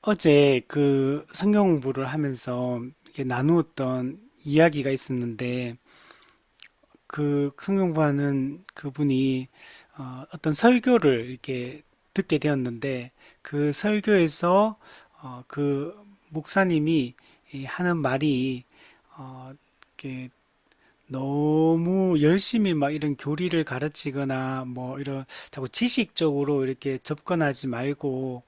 어제 그 성경 공부를 하면서 이렇게 나누었던 이야기가 있었는데 그 성경 공부하는 그분이 어떤 설교를 이렇게 듣게 되었는데 그 설교에서 그 목사님이 이 하는 말이 이렇게 너무 열심히 막 이런 교리를 가르치거나 뭐 이런 자꾸 지식적으로 이렇게 접근하지 말고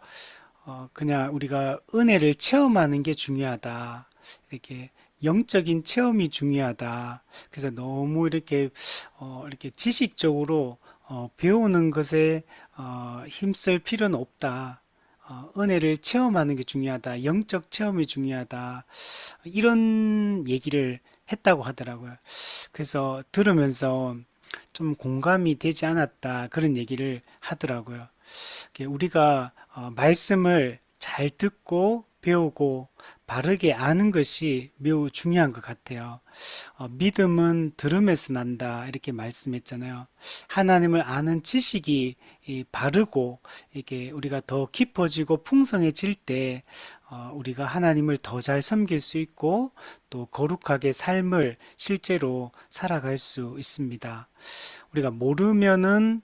그냥 우리가 은혜를 체험하는 게 중요하다. 이렇게 영적인 체험이 중요하다. 그래서 너무 이렇게 지식적으로 배우는 것에 힘쓸 필요는 없다. 은혜를 체험하는 게 중요하다. 영적 체험이 중요하다. 이런 얘기를 했다고 하더라고요. 그래서 들으면서 좀 공감이 되지 않았다. 그런 얘기를 하더라고요. 우리가 말씀을 잘 듣고 배우고 바르게 아는 것이 매우 중요한 것 같아요. 믿음은 들음에서 난다 이렇게 말씀했잖아요. 하나님을 아는 지식이 이 바르고 이게 우리가 더 깊어지고 풍성해질 때 우리가 하나님을 더 잘 섬길 수 있고 또 거룩하게 삶을 실제로 살아갈 수 있습니다. 우리가 모르면은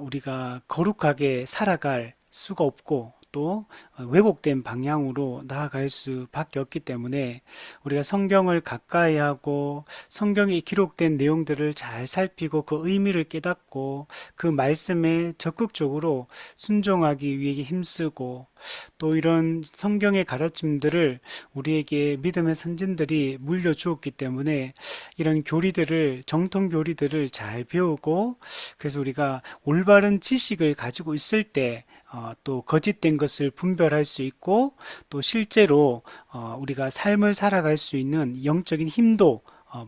우리가 거룩하게 살아갈 수가 없고 또 왜곡된 방향으로 나아갈 수밖에 없기 때문에 우리가 성경을 가까이 하고 성경에 기록된 내용들을 잘 살피고 그 의미를 깨닫고 그 말씀에 적극적으로 순종하기 위해 힘쓰고 또 이런 성경의 가르침들을 우리에게 믿음의 선진들이 물려주었기 때문에 이런 교리들을 정통 교리들을 잘 배우고 그래서 우리가 올바른 지식을 가지고 있을 때 또 거짓된 것을 분별할 수 있고 또 실제로 우리가 삶을 살아갈 수 있는 영적인 힘도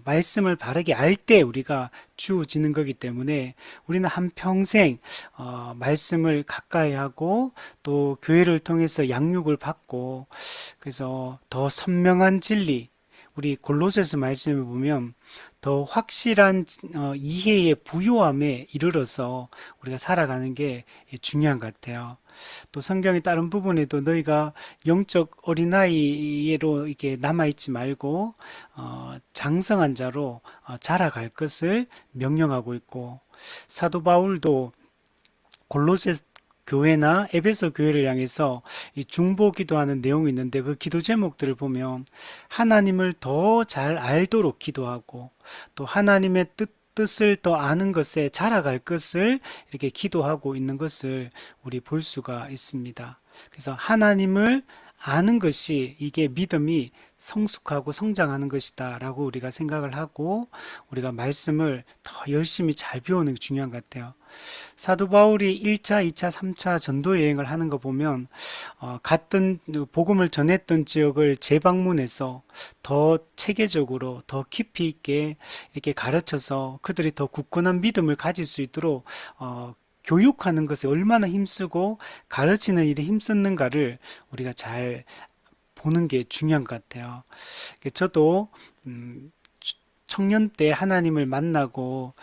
말씀을 바르게 알 때 우리가 주어지는 거기 때문에 우리는 한평생 말씀을 가까이 하고 또 교회를 통해서 양육을 받고 그래서 더 선명한 진리 우리 골로새서 말씀을 보면 더 확실한 이해의 부요함에 이르러서 우리가 살아가는 게 중요한 것 같아요. 또 성경의 다른 부분에도 너희가 영적 어린아이로 이렇게 남아있지 말고 장성한 자로 자라갈 것을 명령하고 있고 사도 바울도 골로새 교회나 에베소 교회를 향해서 이 중보 기도하는 내용이 있는데 그 기도 제목들을 보면 하나님을 더 잘 알도록 기도하고 또 하나님의 뜻을 더 아는 것에 자라갈 것을 이렇게 기도하고 있는 것을 우리 볼 수가 있습니다. 그래서 하나님을 아는 것이 이게 믿음이 성숙하고 성장하는 것이다 라고 우리가 생각을 하고 우리가 말씀을 더 열심히 잘 배우는 게 중요한 것 같아요. 사도 바울이 1차, 2차, 3차 전도 여행을 하는 거 보면 갔던 복음을 전했던 지역을 재방문해서 더 체계적으로 더 깊이 있게 이렇게 가르쳐서 그들이 더 굳건한 믿음을 가질 수 있도록 교육하는 것에 얼마나 힘쓰고 가르치는 일에 힘썼는가를 우리가 잘 보는 게 중요한 것 같아요. 저도 음, 청년 때 하나님을 만나고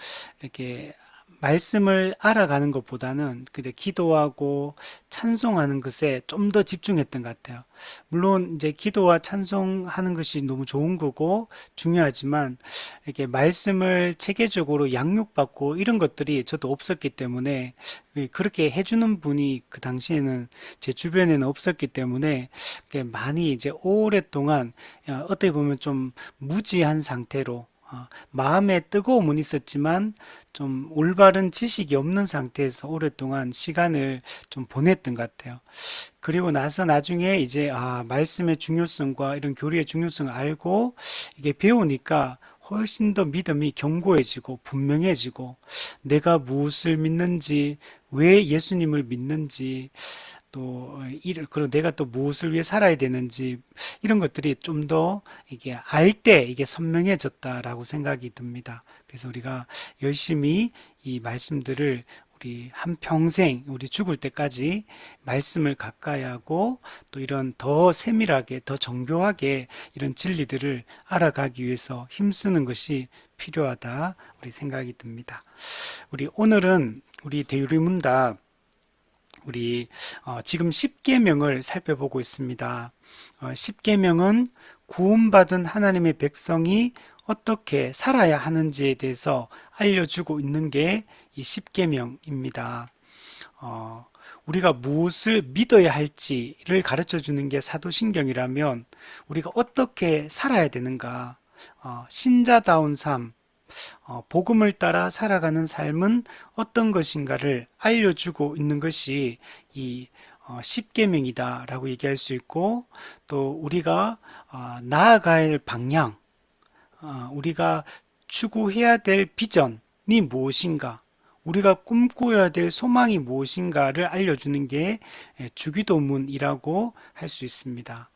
이렇게 말씀을 알아가는 것보다는 그냥 기도하고 찬송하는 것에 좀 더 집중했던 것 같아요. 물론 이제 기도와 찬송하는 것이 너무 좋은 거고 중요하지만 이렇게 말씀을 체계적으로 양육받고 이런 것들이 저도 없었기 때문에 그렇게 해주는 분이 그 당시에는 제 주변에는 없었기 때문에 많이 이제 오랫동안 어떻게 보면 좀 무지한 상태로 마음에 뜨거움은 있었지만 좀 올바른 지식이 없는 상태에서 오랫동안 시간을 좀 보냈던 것 같아요. 그리고 나서 나중에 이제 말씀의 중요성과 이런 교리의 중요성을 알고 이게 배우니까 훨씬 더 믿음이 견고해지고 분명해지고 내가 무엇을 믿는지 왜 예수님을 믿는지 또 그리고 내가 또 무엇을 위해 살아야 되는지 이런 것들이 좀 더 이게 알 때 이게 선명해졌다라고 생각이 듭니다. 그래서 우리가 열심히 이 말씀들을 우리 한평생 우리 죽을 때까지 말씀을 가까이 하고 또 이런 더 세밀하게 더 정교하게 이런 진리들을 알아가기 위해서 힘쓰는 것이 필요하다 우리 생각이 듭니다. 우리 오늘은 우리 대유리문답 우리 지금 10계명을 살펴보고 있습니다. 10계명은 구원받은 하나님의 백성이 어떻게 살아야 하는지에 대해서 알려주고 있는 게 이 10계명입니다. 우리가 무엇을 믿어야 할지를 가르쳐 주는 게 사도신경이라면 우리가 어떻게 살아야 되는가, 신자다운 삶, 복음을 따라 살아가는 삶은 어떤 것인가를 알려주고 있는 것이 이 십계명이다라고 얘기할 수 있고, 또 우리가 나아가야 할 방향, 우리가 추구해야 될 비전이 무엇인가, 우리가 꿈꾸어야 될 소망이 무엇인가를 알려주는 게 주기도문이라고 할 수 있습니다.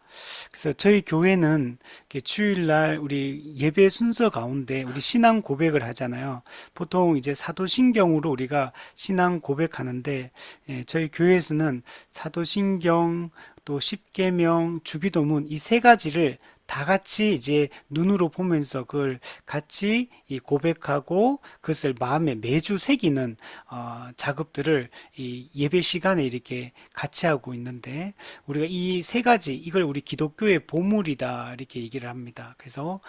그래서 저희 교회는 주일날 우리 예배 순서 가운데 우리 신앙 고백을 하잖아요. 보통 이제 사도신경으로 우리가 신앙 고백하는데, 저희 교회에서는 사도신경, 또 십계명, 주기도문 이 세 가지를 다 같이 이제 눈으로 보면서 그걸 같이 이 고백하고 그것을 마음에 매주 새기는 작업들을 이 예배 시간에 이렇게 같이 하고 있는데, 우리가 이 세 가지 이걸 우리 기독교의 보물이다 이렇게 얘기를 합니다. 그래서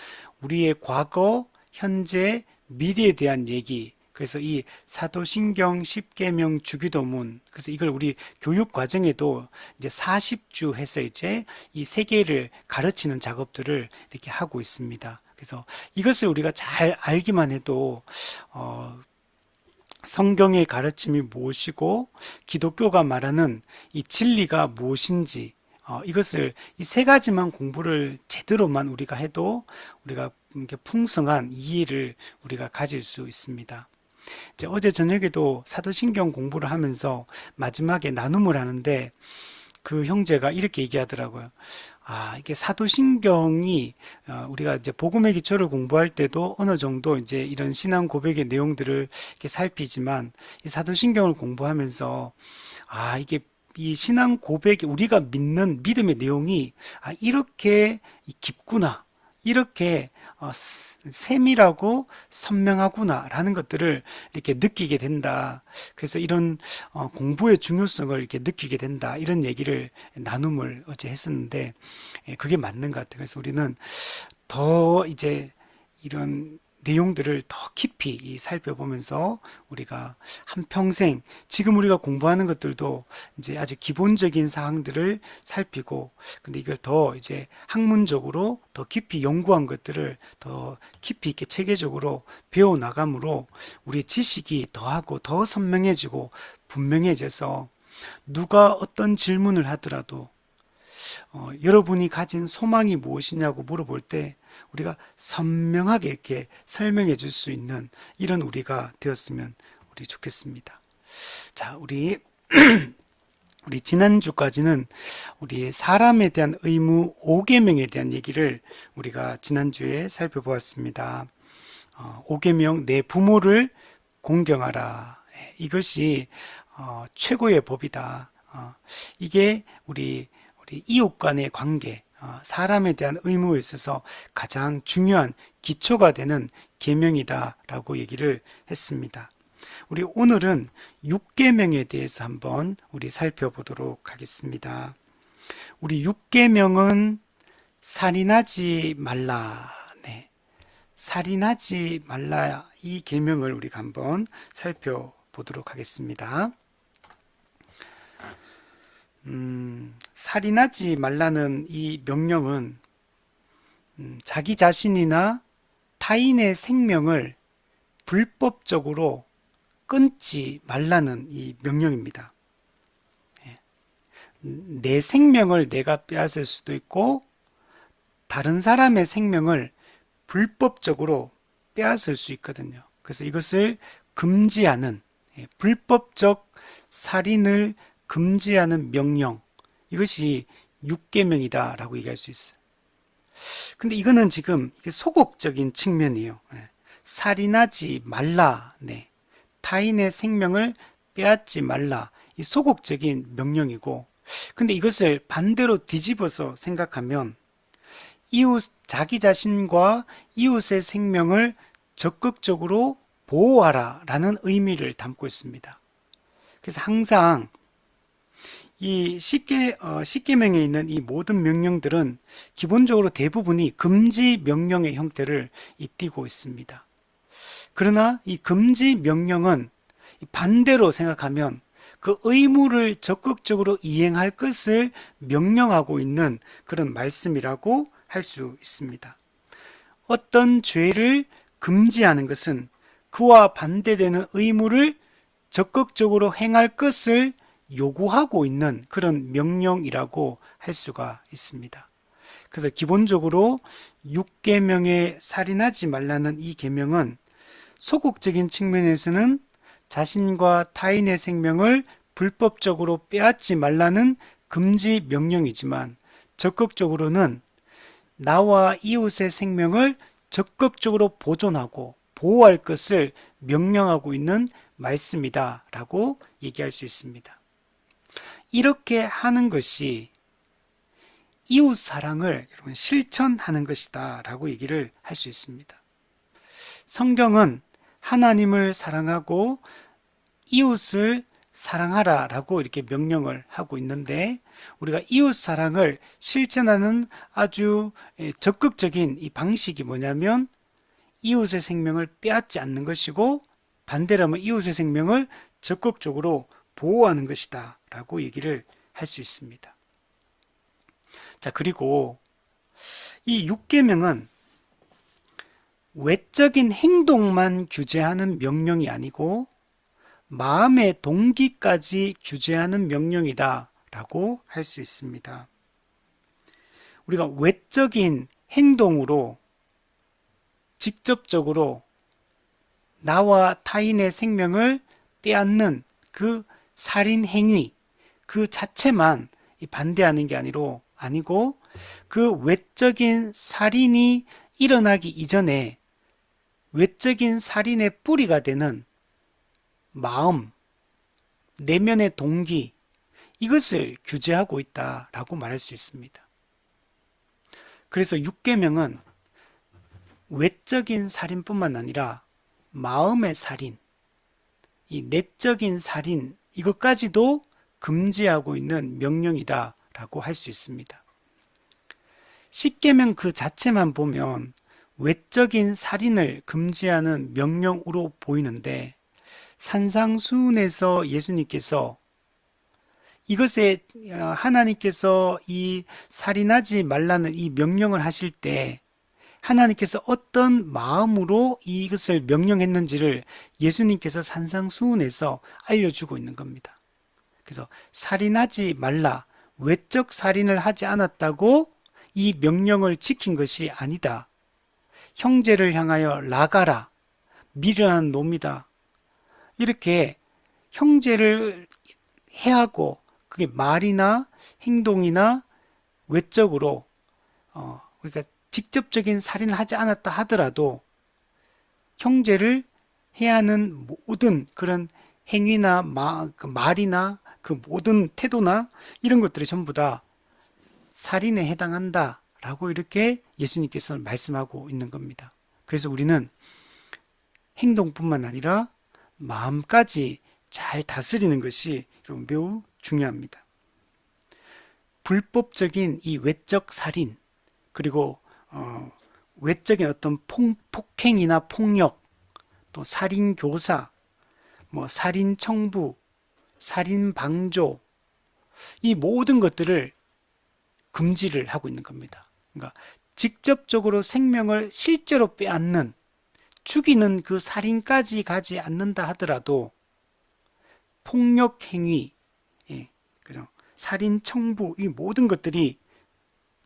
우리의 과거, 현재, 미래에 대한 얘기, 그래서 이 사도신경, 십계명, 주기도문, 그래서 이걸 우리 교육 과정에도 이제 40주 해서 이제 이 세 개를 가르치는 작업들을 이렇게 하고 있습니다. 그래서 이것을 우리가 잘 알기만 해도 성경의 가르침이 무엇이고 기독교가 말하는 이 진리가 무엇인지, 이것을 이 세 가지만 공부를 제대로만 우리가 해도 우리가 이렇게 풍성한 이해를 우리가 가질 수 있습니다. 이제 어제 저녁에도 사도신경 공부를 하면서 마지막에 나눔을 하는데 그 형제가 이렇게 얘기하더라고요. 이게 사도신경이 우리가 이제 복음의 기초를 공부할 때도 어느 정도 이제 이런 신앙 고백의 내용들을 이렇게 살피지만 이 사도신경을 공부하면서 이게 이 신앙 고백이 우리가 믿는 믿음의 내용이 이렇게 깊구나, 이렇게 세밀하고 선명하구나라는 것들을 이렇게 느끼게 된다. 그래서 이런 공부의 중요성을 이렇게 느끼게 된다. 이런 얘기를 나눔을 어제 했었는데 그게 맞는 것 같아요. 그래서 우리는 더 이제 이런 내용들을 더 깊이 살펴보면서 우리가 한평생 지금 우리가 공부하는 것들도 이제 아주 기본적인 사항들을 살피고, 근데 이걸 더 이제 학문적으로 더 깊이 연구한 것들을 더 깊이 있게 체계적으로 배워 나감으로 우리 지식이 더하고 더 선명해지고 분명해져서 누가 어떤 질문을 하더라도 여러분이 가진 소망이 무엇이냐고 물어볼 때 우리가 선명하게 이렇게 설명해 줄 수 있는 이런 우리가 되었으면 우리 좋겠습니다. 자, 우리 지난주까지는 우리 사람에 대한 의무 5계명에 대한 얘기를 우리가 지난주에 살펴보았습니다. 5계명, 내 부모를 공경하라. 이것이 최고의 법이다. 이게 우리 이웃 간의 관계, 사람에 대한 의무에 있어서 가장 중요한 기초가 되는 계명이다라고 얘기를 했습니다. 우리 오늘은 6계명에 대해서 한번 우리 살펴보도록 하겠습니다. 우리 6계명은 살인하지 말라. 네. 살인하지 말라. 이 계명을 우리가 한번 살펴보도록 하겠습니다. 살인하지 말라는 이 명령은 자기 자신이나 타인의 생명을 불법적으로 끊지 말라는 이 명령입니다. 내 생명을 내가 빼앗을 수도 있고 다른 사람의 생명을 불법적으로 빼앗을 수 있거든요. 그래서 이것을 금지하는, 불법적 살인을 금지하는 명령, 이것이 6계명이다라고 얘기할 수 있어요. 근데 이거는 지금 소극적인 측면이에요. 살인하지 말라, 타인의 생명을 빼앗지 말라, 이 소극적인 명령이고, 근데 이것을 반대로 뒤집어서 생각하면 자기 자신과 이웃의 생명을 적극적으로 보호하라 라는 의미를 담고 있습니다. 그래서 항상 이 십계명에 있는 이 모든 명령들은 기본적으로 대부분이 금지 명령의 형태를 띠고 있습니다. 그러나 이 금지 명령은 반대로 생각하면 그 의무를 적극적으로 이행할 것을 명령하고 있는 그런 말씀이라고 할 수 있습니다. 어떤 죄를 금지하는 것은 그와 반대되는 의무를 적극적으로 행할 것을 요구하고 있는 그런 명령이라고 할 수가 있습니다. 그래서 기본적으로 6계명에 살인하지 말라는 이 계명은 소극적인 측면에서는 자신과 타인의 생명을 불법적으로 빼앗지 말라는 금지 명령이지만 적극적으로는 나와 이웃의 생명을 적극적으로 보존하고 보호할 것을 명령하고 있는 말씀이다 라고 얘기할 수 있습니다. 이렇게 하는 것이 이웃 사랑을 여러분 실천하는 것이다 라고 얘기를 할 수 있습니다. 성경은 하나님을 사랑하고 이웃을 사랑하라 라고 이렇게 명령을 하고 있는데 우리가 이웃 사랑을 실천하는 아주 적극적인 이 방식이 뭐냐면 이웃의 생명을 빼앗지 않는 것이고 반대라면 이웃의 생명을 적극적으로 보호하는 것이다 라고 얘기를 할 수 있습니다. 자, 그리고 이 6계명은 외적인 행동만 규제하는 명령이 아니고 마음의 동기까지 규제하는 명령이다 라고 할 수 있습니다. 우리가 외적인 행동으로 직접적으로 나와 타인의 생명을 빼앗는 그 살인 행위 그 자체만 반대하는 게 아니고 그 외적인 살인이 일어나기 이전에 외적인 살인의 뿌리가 되는 마음, 내면의 동기 이것을 규제하고 있다라고 말할 수 있습니다. 그래서 6계명은 외적인 살인뿐만 아니라 마음의 살인, 이 내적인 살인 이것까지도 금지하고 있는 명령이다라고 할 수 있습니다. 10계명 그 자체만 보면 외적인 살인을 금지하는 명령으로 보이는데 산상수훈에서 예수님께서 이것에 하나님께서 이 살인하지 말라는 이 명령을 하실 때 하나님께서 어떤 마음으로 이것을 명령했는지를 예수님께서 산상수훈에서 알려주고 있는 겁니다. 그래서 살인하지 말라, 외적 살인을 하지 않았다고 이 명령을 지킨 것이 아니다. 형제를 향하여 나가라, 미련한 놈이다. 이렇게 형제를 해하고 그게 말이나 행동이나 외적으로 우리가 직접적인 살인을 하지 않았다 하더라도 형제를 해하는 모든 그런 행위나 말이나 그 모든 태도나 이런 것들이 전부 다 살인에 해당한다 라고 이렇게 예수님께서 말씀하고 있는 겁니다. 그래서 우리는 행동뿐만 아니라 마음까지 잘 다스리는 것이 매우 중요합니다. 불법적인 이 외적 살인 그리고 외적인 어떤 폭행이나 폭력 또 살인 교사 살인 청부 살인 방조 이 모든 것들을 금지를 하고 있는 겁니다. 그러니까 직접적으로 생명을 실제로 빼앗는 죽이는 그 살인까지 가지 않는다 하더라도 폭력 행위, 살인 청부 이 모든 것들이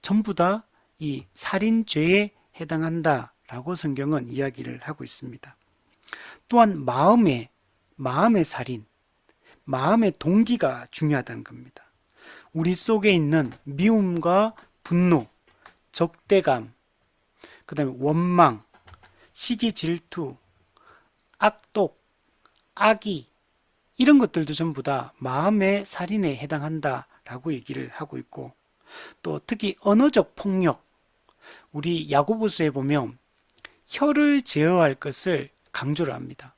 전부 다 이 살인죄에 해당한다라고 성경은 이야기를 하고 있습니다. 또한 마음의 살인, 마음의 동기가 중요하다는 겁니다. 우리 속에 있는 미움과 분노, 적대감, 그 다음에 원망, 시기 질투, 악독, 악의 이런 것들도 전부 다 마음의 살인에 해당한다라고 얘기를 하고 있고 또 특히 언어적 폭력 우리 야고보서에 보면 혀를 제어할 것을 강조를 합니다.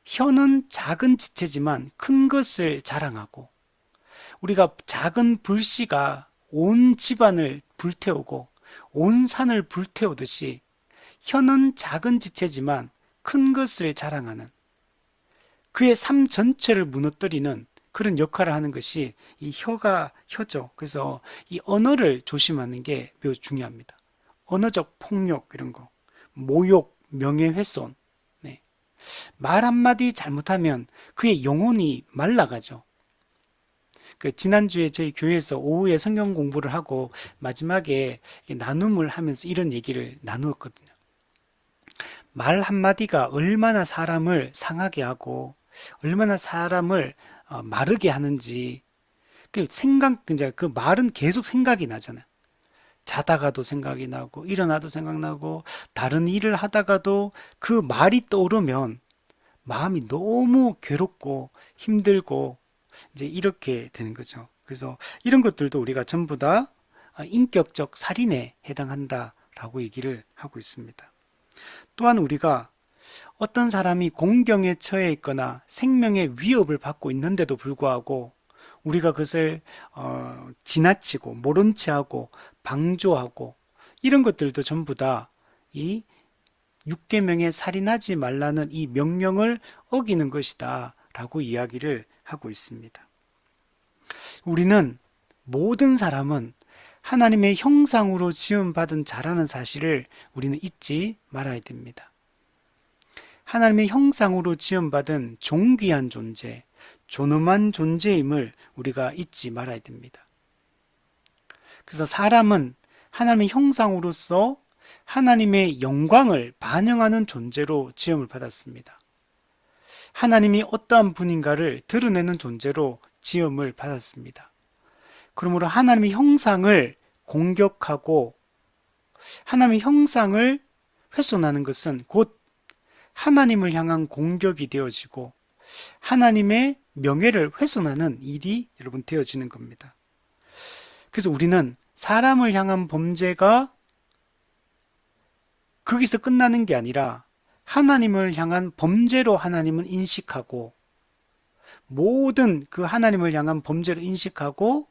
혀는 작은 지체지만 큰 것을 자랑하고 우리가 작은 불씨가 온 집안을 불태우고 온 산을 불태우듯이 혀는 작은 지체지만 큰 것을 자랑하는 그의 삶 전체를 무너뜨리는 그런 역할을 하는 것이 이 혀죠. 그래서 이 언어를 조심하는 게 매우 중요합니다. 언어적 폭력 이런 거, 모욕, 명예훼손, 네. 말 한마디 잘못하면 그의 영혼이 말라가죠. 지난주에 저희 교회에서 오후에 성경 공부를 하고 마지막에 나눔을 하면서 이런 얘기를 나누었거든요. 말 한마디가 얼마나 사람을 상하게 하고 얼마나 사람을 마르게 하는지 이제 그 말은 계속 생각이 나잖아요. 자다가도 생각이 나고 일어나도 생각나고 다른 일을 하다가도 그 말이 떠오르면 마음이 너무 괴롭고 힘들고 이제 이렇게 되는 거죠. 그래서 이런 것들도 우리가 전부 다 인격적 살인에 해당한다라고 얘기를 하고 있습니다. 또한 우리가 어떤 사람이 공경에 처해 있거나 생명의 위협을 받고 있는데도 불구하고 우리가 그것을 지나치고 모른 채 하고 방조하고 이런 것들도 전부 다 이 육계명에 살인하지 말라는 이 명령을 어기는 것이다 라고 이야기를 하고 있습니다. 우리는 모든 사람은 하나님의 형상으로 지음받은 자라는 사실을 우리는 잊지 말아야 됩니다. 하나님의 형상으로 지음받은 존귀한 존재, 존엄한 존재임을 우리가 잊지 말아야 됩니다. 그래서 사람은 하나님의 형상으로서 하나님의 영광을 반영하는 존재로 지음을 받았습니다. 하나님이 어떠한 분인가를 드러내는 존재로 지음을 받았습니다. 그러므로 하나님의 형상을 공격하고 하나님의 형상을 훼손하는 것은 곧 하나님을 향한 공격이 되어지고 하나님의 명예를 훼손하는 일이 여러분 되어지는 겁니다. 그래서 우리는 사람을 향한 범죄가 거기서 끝나는 게 아니라 하나님을 향한 범죄로 하나님은 인식하고 모든 그 하나님을 향한 범죄로 인식하고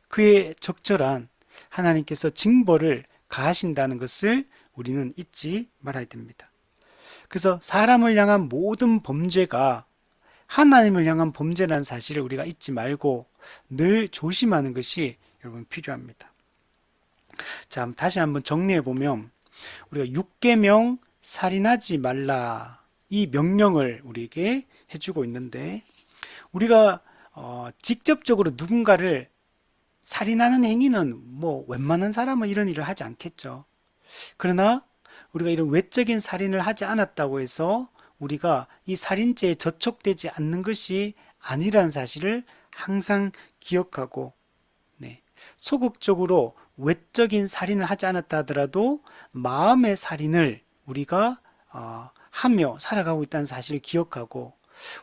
그의 적절한 하나님께서 징벌을 가하신다는 것을 우리는 잊지 말아야 됩니다. 그래서 사람을 향한 모든 범죄가 하나님을 향한 범죄라는 사실을 우리가 잊지 말고 늘 조심하는 것이 여러분 필요합니다. 자, 다시 한번 정리해 보면 우리가 육계명 살인하지 말라 이 명령을 우리에게 해주고 있는데 우리가 직접적으로 누군가를 살인하는 행위는 뭐 웬만한 사람은 이런 일을 하지 않겠죠. 그러나 우리가 이런 외적인 살인을 하지 않았다고 해서 우리가 이 살인죄에 저촉되지 않는 것이 아니라는 사실을 항상 기억하고 소극적으로 외적인 살인을 하지 않았다 하더라도 마음의 살인을 우리가 하며 살아가고 있다는 사실을 기억하고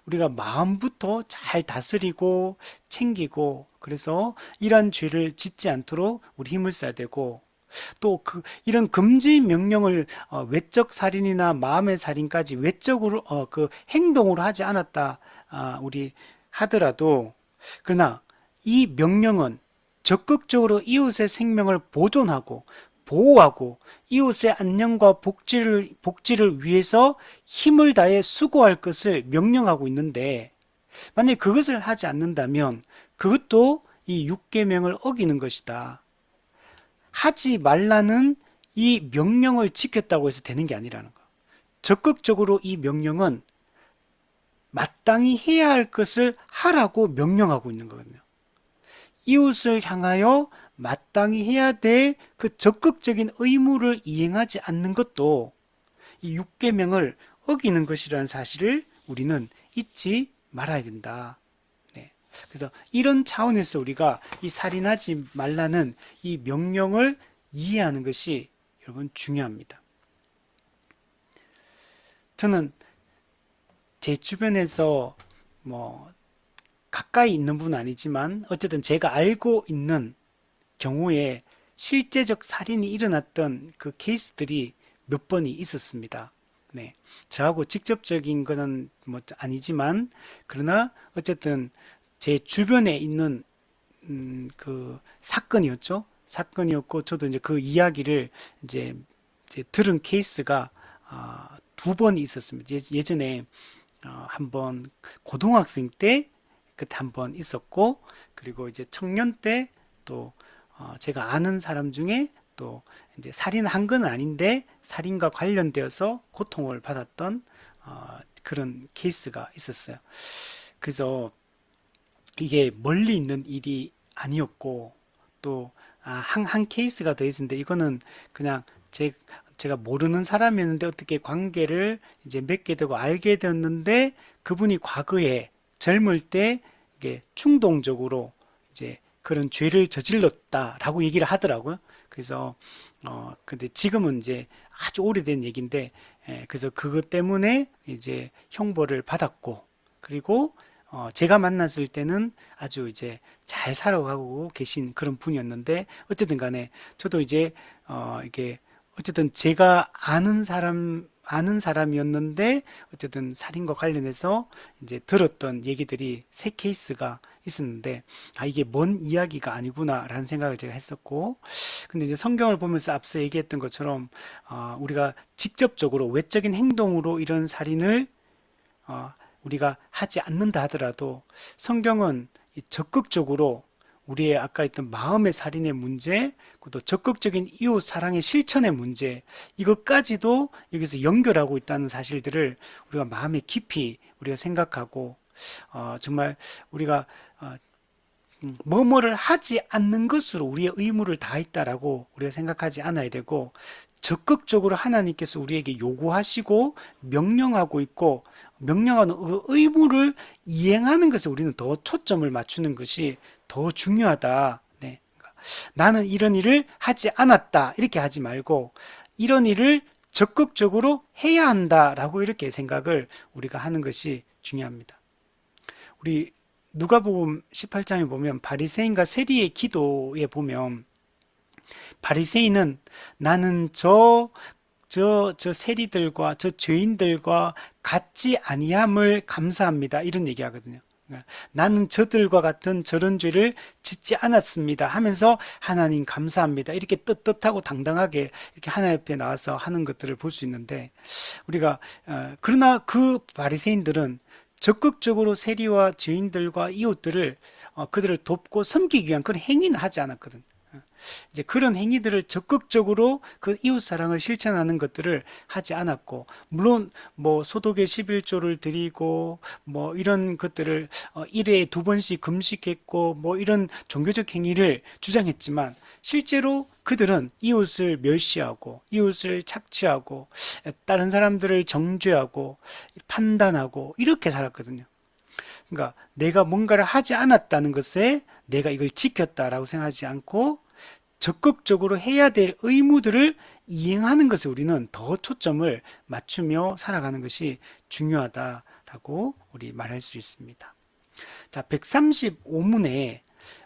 우리가 마음부터 잘 다스리고 챙기고 그래서 이러한 죄를 짓지 않도록 우리 힘을 써야 되고 또 이런 금지 명령을 외적 살인이나 마음의 살인까지 외적으로 그 행동으로 하지 않았다 우리 하더라도 그러나 이 명령은 적극적으로 이웃의 생명을 보존하고 보호하고 이웃의 안녕과 복지를 위해서 힘을 다해 수고할 것을 명령하고 있는데 만약에 그것을 하지 않는다면 그것도 이 육계명을 어기는 것이다. 하지 말라는 이 명령을 지켰다고 해서 되는 게 아니라는 거. 적극적으로 이 명령은 마땅히 해야 할 것을 하라고 명령하고 있는 거거든요. 이웃을 향하여 마땅히 해야 될 그 적극적인 의무를 이행하지 않는 것도 이 육계명을 어기는 것이라는 사실을 우리는 잊지 말아야 된다. 네. 그래서 이런 차원에서 우리가 이 살인하지 말라는 이 명령을 이해하는 것이 여러분 중요합니다. 저는 제 주변에서 뭐 가까이 있는 분은 아니지만 어쨌든 제가 알고 있는 경우에 실제적 살인이 일어났던 그 케이스들이 몇 번이 있었습니다. 네. 저하고 직접적인 것은 뭐 아니지만 그러나 어쨌든 제 주변에 있는 그 사건이었죠. 사건이었고 저도 이제 그 이야기를 이제 들은 케이스가 두 번 있었습니다. 예전에 한번 고등학생 때 그때 한 번 있었고, 그리고 이제 청년 때 또 제가 아는 사람 중에 또 이제 살인한 건 아닌데 살인과 관련되어서 고통을 받았던 그런 케이스가 있었어요. 그래서 이게 멀리 있는 일이 아니었고, 또 한 케이스가 더 있었는데 이거는 그냥 제가 모르는 사람이었는데 어떻게 관계를 이제 맺게 되고 알게 되었는데, 그분이 과거에 젊을 때 이게 충동적으로 이제 그런 죄를 저질렀다라고 얘기를 하더라고요. 그래서 근데 지금은 이제 아주 오래된 얘기인데, 그래서 그것 때문에 이제 형벌을 받았고, 그리고 제가 만났을 때는 아주 이제 잘 살아가고 계신 그런 분이었는데, 어쨌든 간에 저도 이제 이게 어쨌든 제가 아는 사람이었는데 어쨌든 살인과 관련해서 이제 들었던 얘기들이 세 케이스가 있었는데, 이게 먼 이야기가 아니구나라는 생각을 제가 했었고, 근데 이제 성경을 보면서 앞서 얘기했던 것처럼 우리가 직접적으로 외적인 행동으로 이런 살인을 어, 우리가 하지 않는다 하더라도 성경은 적극적으로 우리의 아까 했던 마음의 살인의 문제, 또 적극적인 이웃 사랑의 실천의 문제, 이것까지도 여기서 연결하고 있다는 사실들을 우리가 마음에 깊이 우리가 생각하고, 정말 우리가 뭐뭐를 하지 않는 것으로 우리의 의무를 다했다라고 우리가 생각하지 않아야 되고, 적극적으로 하나님께서 우리에게 요구하시고 명령하고 있고, 명령하는 그 의무를 이행하는 것에 우리는 더 초점을 맞추는 것이 더 중요하다. 네. 나는 이런 일을 하지 않았다, 이렇게 하지 말고 이런 일을 적극적으로 해야 한다라고 이렇게 생각을 우리가 하는 것이 중요합니다. 우리 누가복음 18장에 보면 바리새인과 세리의 기도에 보면, 바리새인은 나는 저 세리들과 저 죄인들과 같지 아니함을 감사합니다, 이런 얘기하거든요. 그러니까 나는 저들과 같은 저런 죄를 짓지 않았습니다 하면서 하나님 감사합니다, 이렇게 떳떳하고 당당하게 이렇게 하나님 앞에 나와서 하는 것들을 볼 수 있는데, 우리가 그러나 그 바리새인들은 적극적으로 세리와 죄인들과 이웃들을 그들을 돕고 섬기기 위한 그런 행위는 하지 않았거든. 이제 그런 행위들을 적극적으로 그 이웃 사랑을 실천하는 것들을 하지 않았고, 물론 뭐 소독의 11조를 드리고 뭐 이런 것들을 1회에 2번씩 금식했고 뭐 이런 종교적 행위를 주장했지만, 실제로 그들은 이웃을 멸시하고 이웃을 착취하고 다른 사람들을 정죄하고 판단하고 이렇게 살았거든요. 그러니까 내가 뭔가를 하지 않았다는 것에 내가 이걸 지켰다라고 생각하지 않고 적극적으로 해야 될 의무들을 이행하는 것에 우리는 더 초점을 맞추며 살아가는 것이 중요하다라고 우리 말할 수 있습니다. 자, 135문에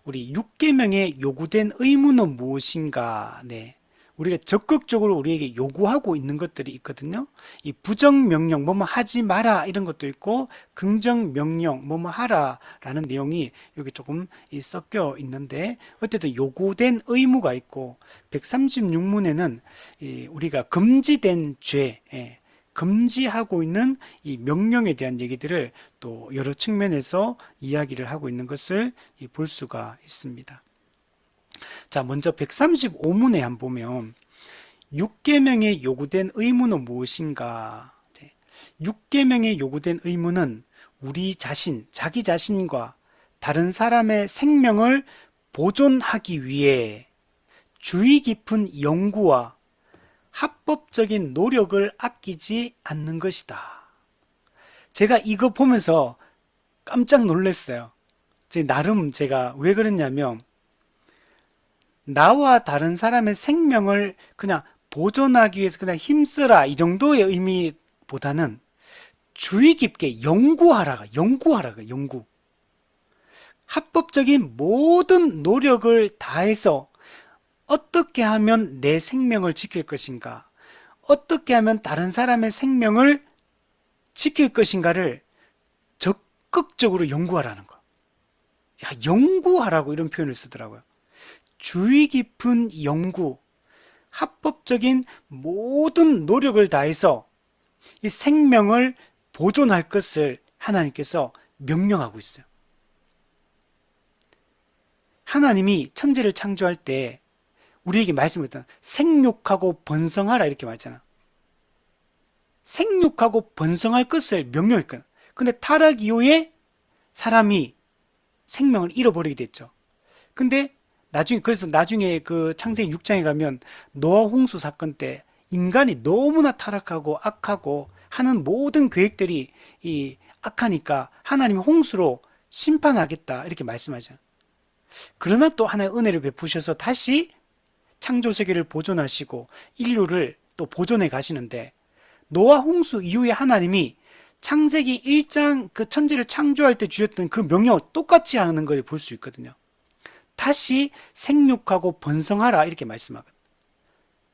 우리 6계명에 요구된 의무는 무엇인가? 네. 우리가 적극적으로 우리에게 요구하고 있는 것들이 있거든요. 이 부정명령, 뭐뭐 하지 마라, 이런 것도 있고, 긍정명령, 뭐뭐 하라 라는 내용이 여기 조금 섞여 있는데, 어쨌든 요구된 의무가 있고, 136문에는 우리가 금지된 죄, 금지하고 있는 이 명령에 대한 얘기들을 또 여러 측면에서 이야기를 하고 있는 것을 볼 수가 있습니다. 자, 먼저 135문에 한번 보면 6계명에 요구된 의무는 무엇인가? 6계명에 요구된 의무는 우리 자신, 자기 자신과 다른 사람의 생명을 보존하기 위해 주의 깊은 연구와 합법적인 노력을 아끼지 않는 것이다. 제가 이거 보면서 깜짝 놀랐어요. 나름 제가 왜 그랬냐면, 나와 다른 사람의 생명을 그냥 보존하기 위해서 그냥 힘쓰라, 이 정도의 의미보다는 주의 깊게 연구하라가 연구. 합법적인 모든 노력을 다해서 어떻게 하면 내 생명을 지킬 것인가, 어떻게 하면 다른 사람의 생명을 지킬 것인가를 적극적으로 연구하라는 거. 야, 연구하라고 이런 표현을 쓰더라고요. 주의 깊은 연구, 합법적인 모든 노력을 다해서 이 생명을 보존할 것을 하나님께서 명령하고 있어요. 하나님이 천지를 창조할 때 우리에게 말씀했던 생육하고 번성하라 이렇게 말했잖아. 생육하고 번성할 것을 명령했거든. 근데 타락 이후에 사람이 생명을 잃어버리게 됐죠. 근데 그래서 나중에 그 창세기 6장에 가면 노아 홍수 사건 때 인간이 너무나 타락하고 악하고 하는 모든 계획들이 이 악하니까 하나님이 홍수로 심판하겠다 이렇게 말씀하죠. 그러나 또 하나의 은혜를 베푸셔서 다시 창조 세계를 보존하시고 인류를 또 보존해 가시는데 노아 홍수 이후에 하나님이 창세기 1장 그 천지를 창조할 때 주셨던 그 명령을 똑같이 하는 걸 볼 수 있거든요. 다시 생육하고 번성하라 이렇게 말씀하거든요.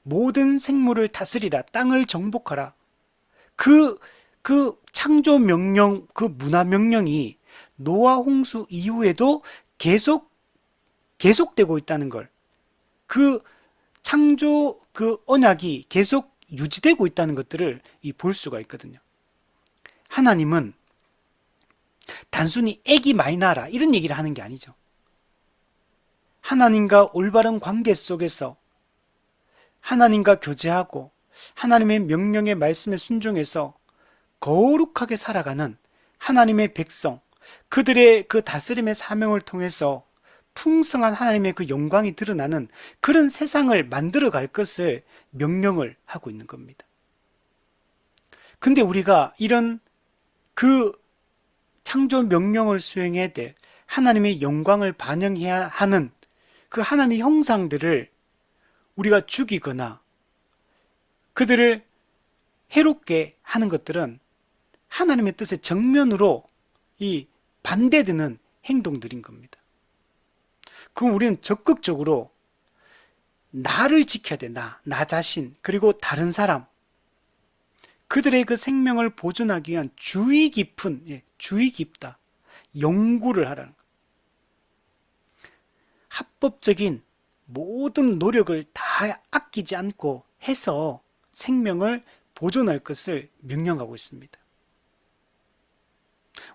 모든 생물을 다스리라, 땅을 정복하라. 그 창조 명령, 그 문화 명령이 노아 홍수 이후에도 계속되고 있다는 걸, 그 창조 그 언약이 계속 유지되고 있다는 것들을 볼 수가 있거든요. 하나님은 단순히 애기 많이 낳아라 이런 얘기를 하는 게 아니죠. 하나님과 올바른 관계 속에서 하나님과 교제하고 하나님의 명령의 말씀에 순종해서 거룩하게 살아가는 하나님의 백성, 그들의 그 다스림의 사명을 통해서 풍성한 하나님의 그 영광이 드러나는 그런 세상을 만들어 갈 것을 명령을 하고 있는 겁니다. 근데 우리가 이런 그 창조 명령을 수행해야 될 하나님의 영광을 반영해야 하는 그 하나님의 형상들을 우리가 죽이거나 그들을 해롭게 하는 것들은 하나님의 뜻에 정면으로 반대되는 행동들인 겁니다. 그럼 우리는 적극적으로 나를 지켜야 돼. 나 자신, 그리고 다른 사람, 그들의 그 생명을 보존하기 위한 주의 깊다. 연구를 하라는 것. 합법적인 모든 노력을 다 아끼지 않고 해서 생명을 보존할 것을 명령하고 있습니다.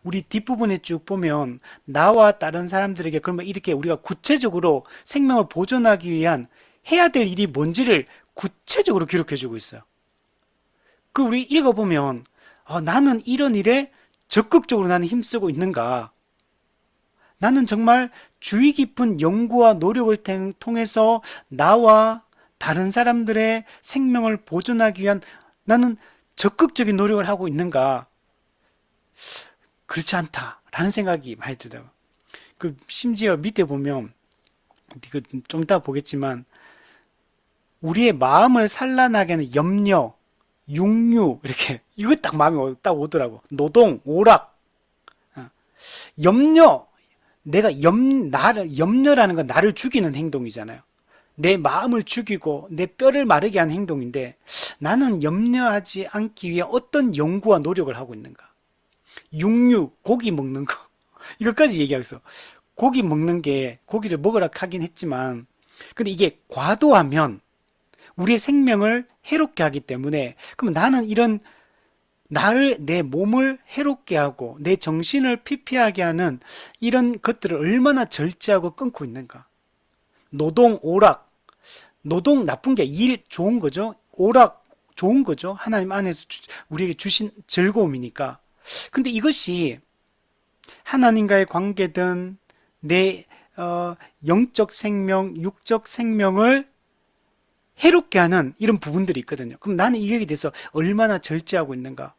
우리 뒷부분에 쭉 보면 나와 다른 사람들에게 그러면 이렇게 우리가 구체적으로 생명을 보존하기 위한 해야 될 일이 뭔지를 구체적으로 기록해 주고 있어요. 그 우리 읽어보면 나는 이런 일에 적극적으로 나는 힘쓰고 있는가? 나는 정말 주의 깊은 연구와 노력을 통해서 나와 다른 사람들의 생명을 보존하기 위한 나는 적극적인 노력을 하고 있는가? 그렇지 않다라는 생각이 많이 들더라고요. 그 심지어 밑에 보면 좀 이따 보겠지만 우리의 마음을 산란하게 하는 염려, 육류 이렇게 이거 딱 마음에 딱 오더라고. 노동, 오락, 염려. 염려라는 건 나를 죽이는 행동이잖아요. 내 마음을 죽이고 내 뼈를 마르게 하는 행동인데 나는 염려하지 않기 위해 어떤 연구와 노력을 하고 있는가? 육류, 고기 먹는 거. 이것까지 얘기하고 있어. 고기 먹는 게 고기를 먹으라 하긴 했지만 근데 이게 과도하면 우리의 생명을 해롭게 하기 때문에 그럼 나는 이런 내 몸을 해롭게 하고 내 정신을 피폐하게 하는 이런 것들을 얼마나 절제하고 끊고 있는가. 노동, 오락. 노동 나쁜 게 일 좋은 거죠. 오락 좋은 거죠. 하나님 안에서 우리에게 주신 즐거움이니까. 근데 이것이 하나님과의 관계든 내 영적 생명, 육적 생명을 해롭게 하는 이런 부분들이 있거든요. 그럼 나는 이거에 대해서 얼마나 절제하고 있는가?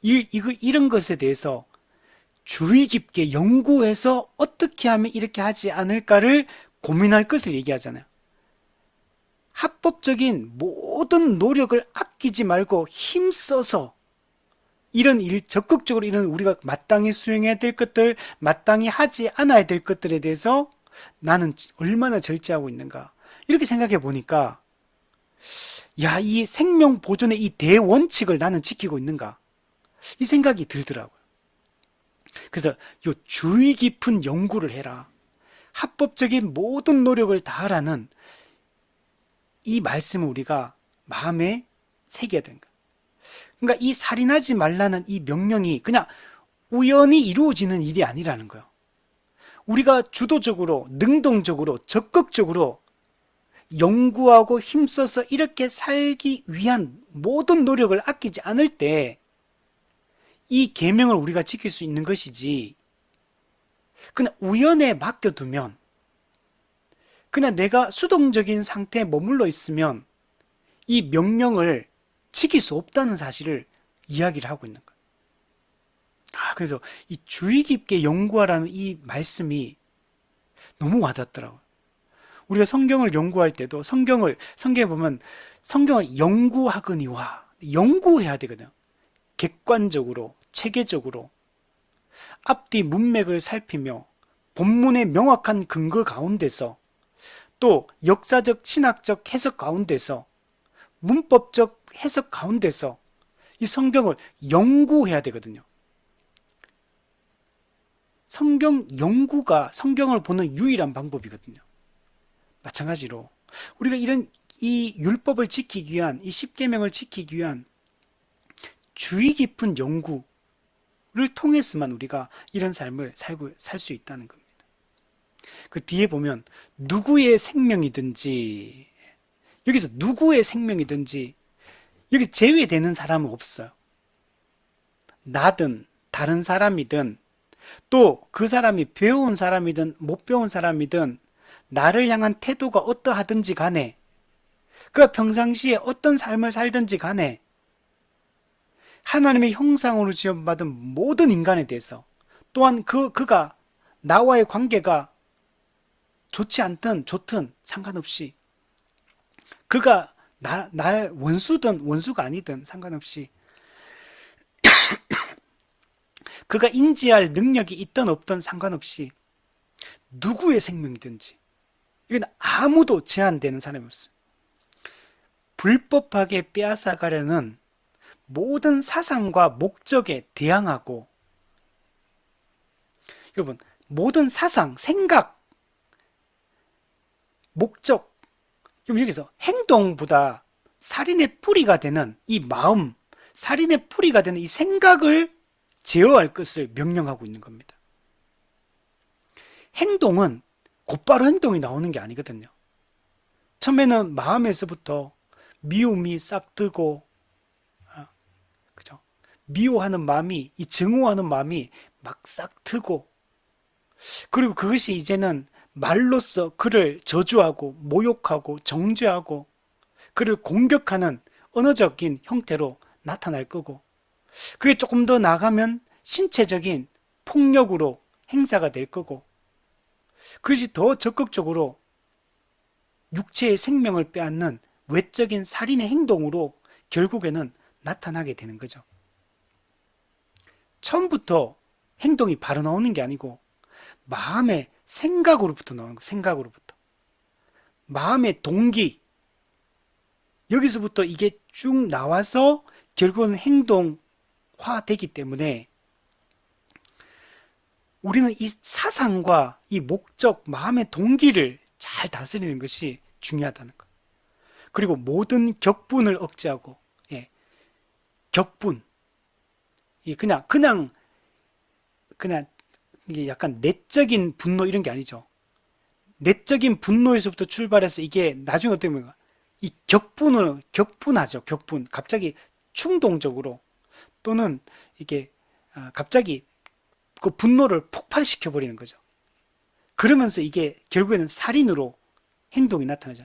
이런 것에 대해서 주의 깊게 연구해서 어떻게 하면 이렇게 하지 않을까를 고민할 것을 얘기하잖아요. 합법적인 모든 노력을 아끼지 말고 힘써서 이런 일, 적극적으로 이런 우리가 마땅히 수행해야 될 것들, 마땅히 하지 않아야 될 것들에 대해서 나는 얼마나 절제하고 있는가. 이렇게 생각해 보니까, 야, 이 생명 보존의 이 대원칙을 나는 지키고 있는가. 이 생각이 들더라고요. 그래서 요 주의 깊은 연구를 해라. 합법적인 모든 노력을 다하라는 이 말씀을 우리가 마음에 새겨야 되는 거예요. 그러니까 이 살인하지 말라는 이 명령이 그냥 우연히 이루어지는 일이 아니라는 거예요. 우리가 주도적으로, 능동적으로, 적극적으로 연구하고 힘써서 이렇게 살기 위한 모든 노력을 아끼지 않을 때 이 계명을 우리가 지킬 수 있는 것이지, 그냥 우연에 맡겨두면, 그냥 내가 수동적인 상태에 머물러 있으면 이 명령을 지킬 수 없다는 사실을 이야기를 하고 있는 거예요. 그래서 이 주의 깊게 연구하라는 이 말씀이 너무 와닿더라고요. 우리가 성경을 연구할 때도 성경에 보면 성경을 연구하거니와 연구해야 되거든요. 객관적으로, 체계적으로 앞뒤 문맥을 살피며 본문의 명확한 근거 가운데서 또 역사적, 신학적 해석 가운데서 문법적 해석 가운데서 이 성경을 연구해야 되거든요. 성경 연구가 성경을 보는 유일한 방법이거든요. 마찬가지로 우리가 이 율법을 지키기 위한, 이 십계명을 지키기 위한 주의 깊은 연구를 통해서만 우리가 이런 삶을 살 수 있다는 겁니다. 그 뒤에 보면 누구의 생명이든지, 여기서 누구의 생명이든지 여기 제외되는 사람은 없어요. 나든 다른 사람이든 또 그 사람이 배운 사람이든 못 배운 사람이든 나를 향한 태도가 어떠하든지 간에, 그가 평상시에 어떤 삶을 살든지 간에 하나님의 형상으로 지음받은 모든 인간에 대해서, 또한 그가 나와의 관계가 좋지 않든 좋든 상관없이, 그가 나의 원수든 원수가 아니든 상관없이, 그가 인지할 능력이 있든 없든 상관없이 누구의 생명이든지 이건 아무도 제한되는 사람이 없어요. 불법하게 빼앗아가려는 모든 사상과 목적에 대항하고, 여러분, 모든 사상, 생각, 목적, 그럼 여기서 행동보다 살인의 뿌리가 되는 이 마음, 살인의 뿌리가 되는 이 생각을 제어할 것을 명령하고 있는 겁니다. 행동은 곧바로 행동이 나오는 게 아니거든요. 처음에는 마음에서부터 미움이 싹 트고, 그죠? 미워하는 마음이, 이 증오하는 마음이 막 싹 트고, 그리고 그것이 이제는 말로써 그를 저주하고 모욕하고 정죄하고 그를 공격하는 언어적인 형태로 나타날 거고, 그게 조금 더 나가면 신체적인 폭력으로 행사가 될 거고, 그것이 더 적극적으로 육체의 생명을 빼앗는 외적인 살인의 행동으로 결국에는 나타나게 되는 거죠. 처음부터 행동이 바로 나오는 게 아니고 마음의 생각으로부터 나오는 거예요. 생각으로부터. 마음의 동기, 여기서부터 이게 쭉 나와서 결국은 행동화되기 때문에 우리는 이 사상과 이 목적, 마음의 동기를 잘 다스리는 것이 중요하다는 것. 그리고 모든 격분을 억제하고, 예, 격분, 그냥 이게 약간 내적인 분노 이런 게 아니죠. 내적인 분노에서부터 출발해서 이게 나중에 어떻게 보면 이 격분하죠. 격분. 갑자기 충동적으로 또는 이게 갑자기 그 분노를 폭발시켜 버리는 거죠. 그러면서 이게 결국에는 살인으로 행동이 나타나죠.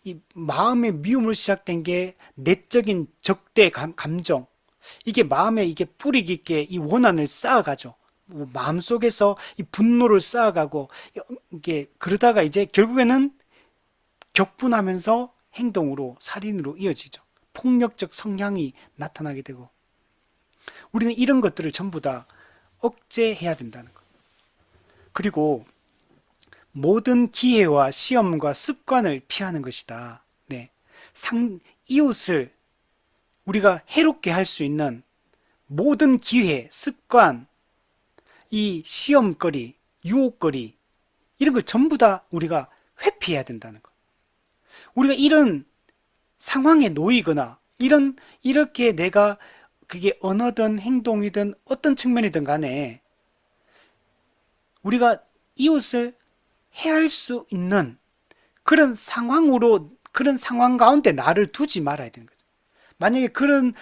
이 마음의 미움으로 시작된 게 내적인 적대 감정, 이게 마음에 이게 뿌리 깊게 이 원한을 쌓아가죠. 마음속에서 이 분노를 쌓아가고, 이게 그러다가 이제 결국에는 격분하면서 행동으로, 살인으로 이어지죠. 폭력적 성향이 나타나게 되고, 우리는 이런 것들을 전부 다 억제해야 된다는 것. 그리고 모든 기회와 시험과 습관을 피하는 것이다. 네. 이웃을 우리가 해롭게 할 수 있는 모든 기회, 습관, 이 시험거리, 유혹거리, 이런 걸 전부 다 우리가 회피해야 된다는 거. 우리가 이런 상황에 놓이거나, 이렇게 내가 그게 언어든 행동이든 어떤 측면이든 간에 우리가 이웃을 해할 수 있는 그런 상황 가운데 나를 두지 말아야 되는 거죠. 만약에 그런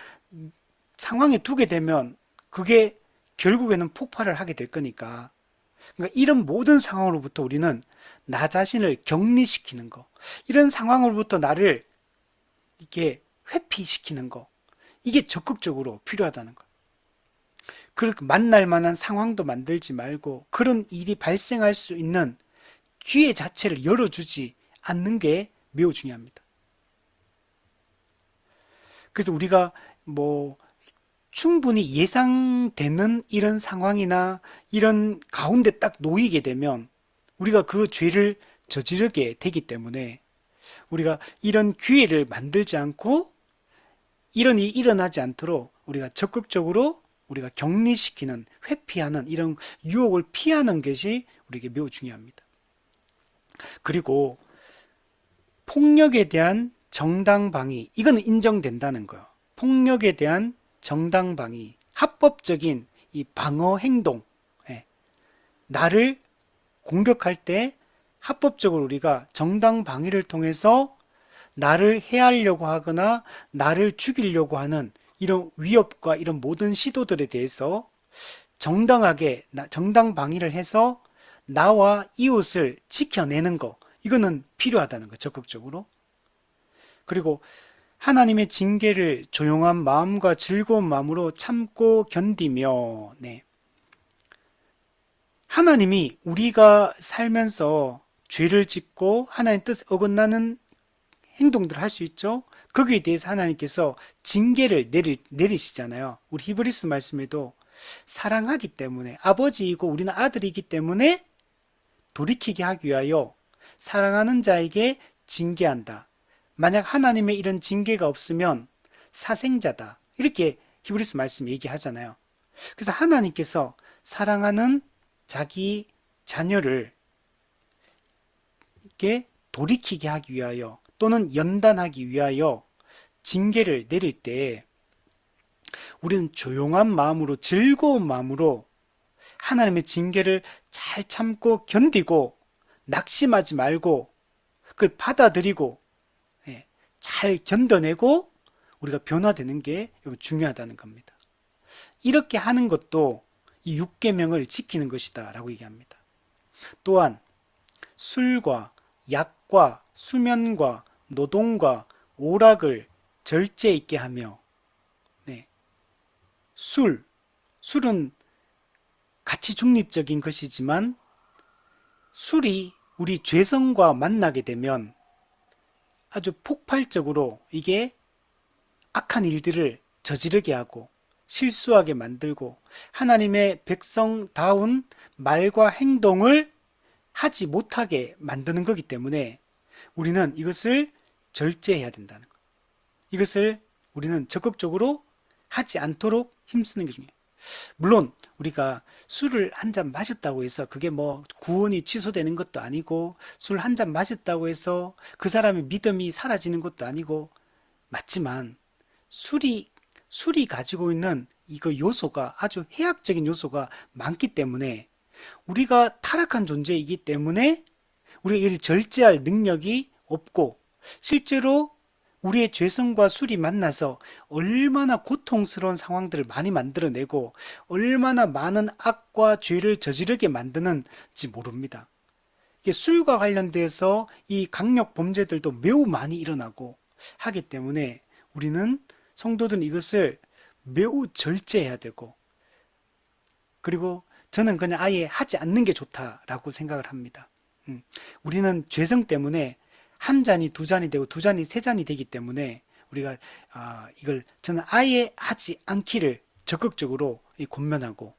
상황에 두게 되면 그게 결국에는 폭발을 하게 될 거니까. 그러니까 이런 모든 상황으로부터 우리는 나 자신을 격리시키는 거, 이런 상황으로부터 나를 이렇게 회피시키는 거, 이게 적극적으로 필요하다는 거. 그렇게 만날 만한 상황도 만들지 말고 그런 일이 발생할 수 있는 기회 자체를 열어주지 않는 게 매우 중요합니다. 그래서 우리가 뭐 충분히 예상되는 이런 상황이나 이런 가운데 딱 놓이게 되면 우리가 그 죄를 저지르게 되기 때문에 우리가 이런 기회를 만들지 않고 이런 일이 일어나지 않도록 우리가 적극적으로 우리가 격리시키는, 회피하는 이런 유혹을 피하는 것이 우리에게 매우 중요합니다. 그리고 폭력에 대한 정당방위, 이거는 인정된다는 거예요. 폭력에 대한 정당방위, 합법적인 이 방어 행동, 예, 나를 공격할 때 합법적으로 우리가 정당방위를 통해서 나를 해하려고 하거나 나를 죽이려고 하는 이런 위협과 이런 모든 시도들에 대해서 정당하게 정당방위를 해서 나와 이웃을 지켜내는 거, 이거는 필요하다는 거, 적극적으로. 그리고 하나님의 징계를 조용한 마음과 즐거운 마음으로 참고 견디며, 네. 하나님이 우리가 살면서 죄를 짓고 하나님 뜻에 어긋나는 행동들을 할 수 있죠. 거기에 대해서 하나님께서 징계를 내리시잖아요. 우리 히브리스 말씀에도 사랑하기 때문에, 아버지이고 우리는 아들이기 때문에 돌이키게 하기 위하여 사랑하는 자에게 징계한다. 만약 하나님의 이런 징계가 없으면 사생자다. 이렇게 히브리스 말씀 얘기하잖아요. 그래서 하나님께서 사랑하는 자기 자녀를 이렇게 돌이키게 하기 위하여 또는 연단하기 위하여 징계를 내릴 때 우리는 조용한 마음으로, 즐거운 마음으로 하나님의 징계를 잘 참고 견디고 낙심하지 말고 그걸 받아들이고, 예, 잘 견뎌내고 우리가 변화되는 게 중요하다는 겁니다. 이렇게 하는 것도 이 6계명을 지키는 것이다 라고 얘기합니다. 또한 술과 약과 수면과 노동과 오락을 절제 있게 하며, 네, 술은 가치 중립적인 것이지만 술이 우리 죄성과 만나게 되면 아주 폭발적으로 이게 악한 일들을 저지르게 하고 실수하게 만들고 하나님의 백성다운 말과 행동을 하지 못하게 만드는 거기 때문에 우리는 이것을 절제해야 된다는 거. 이것을 우리는 적극적으로 하지 않도록 힘쓰는 게 중요해요. 물론 우리가 술을 한 잔 마셨다고 해서 그게 뭐 구원이 취소되는 것도 아니고 술 한 잔 마셨다고 해서 그 사람의 믿음이 사라지는 것도 아니고 맞지만 술이 가지고 있는 이거 요소가 아주 해악적인 요소가 많기 때문에 우리가 타락한 존재이기 때문에 우리가 이를 절제할 능력이 없고 실제로 우리의 죄성과 술이 만나서 얼마나 고통스러운 상황들을 많이 만들어내고 얼마나 많은 악과 죄를 저지르게 만드는지 모릅니다. 술과 관련돼서 이 강력 범죄들도 매우 많이 일어나고 하기 때문에 우리는 성도들은 이것을 매우 절제해야 되고, 그리고 저는 그냥 아예 하지 않는 게 좋다라고 생각을 합니다. 우리는 죄성 때문에 한 잔이 두 잔이 되고 두 잔이 세 잔이 되기 때문에 우리가 이걸 저는 아예 하지 않기를 적극적으로 권면하고,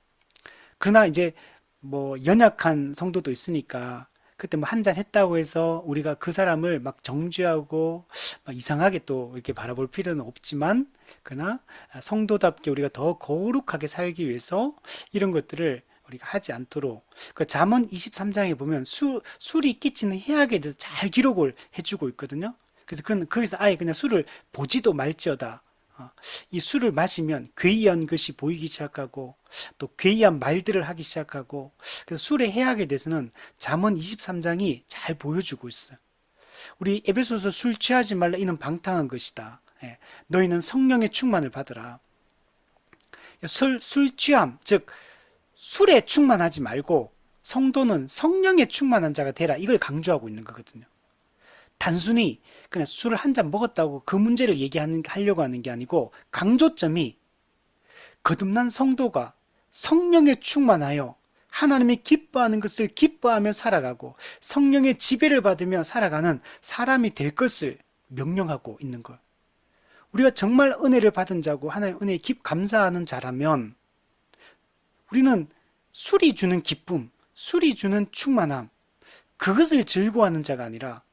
그러나 이제 뭐 연약한 성도도 있으니까 그때 뭐 한 잔 했다고 해서 우리가 그 사람을 막 정죄하고 막 이상하게 또 이렇게 바라볼 필요는 없지만, 그러나 성도답게 우리가 더 거룩하게 살기 위해서 이런 것들을 우리가 하지 않도록 그 잠언 23장에 보면 술이 끼치는 해악에 대해서 잘 기록을 해주고 있거든요. 그래서 그는 거기서 아예 그냥 술을 보지도 말지어다. 이 술을 마시면 괴이한 것이 보이기 시작하고 또 괴이한 말들을 하기 시작하고 그래서 술의 해악에 대해서는 잠언 23장이 잘 보여주고 있어요. 우리 에베소서 술 취하지 말라 이는 방탕한 것이다. 예, 너희는 성령의 충만을 받으라. 술 취함 즉 술에 충만하지 말고 성도는 성령에 충만한 자가 되라 이걸 강조하고 있는 거거든요. 단순히 그냥 술을 한 잔 먹었다고 그 문제를 하려고 하는 게 아니고 강조점이 거듭난 성도가 성령에 충만하여 하나님이 기뻐하는 것을 기뻐하며 살아가고 성령의 지배를 받으며 살아가는 사람이 될 것을 명령하고 있는 것. 우리가 정말 은혜를 받은 자고 하나님의 은혜에 감사하는 자라면 우리는 술이 주는 기쁨, 술이 주는 충만함, 그것을 즐거워하는 자가 아니라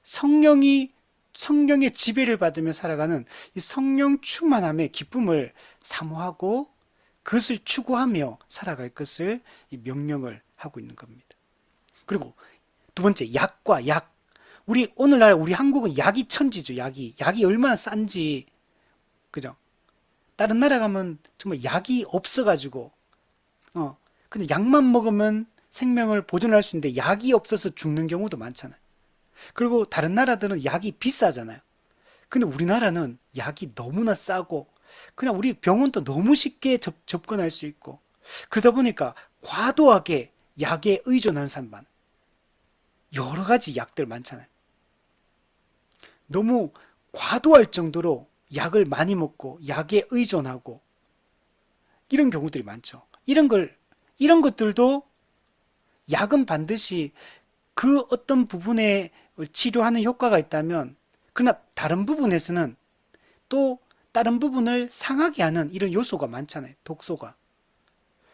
성령의 지배를 받으며 살아가는 이 성령 충만함의 기쁨을 사모하고 그것을 추구하며 살아갈 것을 명령을 하고 있는 겁니다. 그리고 두 번째, 약과 약. 오늘날 우리 한국은 약이 천지죠, 약이. 약이 얼마나 싼지. 그죠? 다른 나라 가면 정말 약이 없어가지고, 근데 약만 먹으면 생명을 보존할 수 있는데 약이 없어서 죽는 경우도 많잖아요. 그리고 다른 나라들은 약이 비싸잖아요. 근데 우리나라는 약이 너무나 싸고 그냥 우리 병원도 너무 쉽게 접근할 수 있고 그러다 보니까 과도하게 약에 의존하는 사람 많아요. 여러 가지 약들 많잖아요. 너무 과도할 정도로 약을 많이 먹고 약에 의존하고 이런 경우들이 많죠. 이런 것들도 약은 반드시 그 어떤 부분에 치료하는 효과가 있다면 그러나 다른 부분에서는 또 다른 부분을 상하게 하는 이런 요소가 많잖아요. 독소가.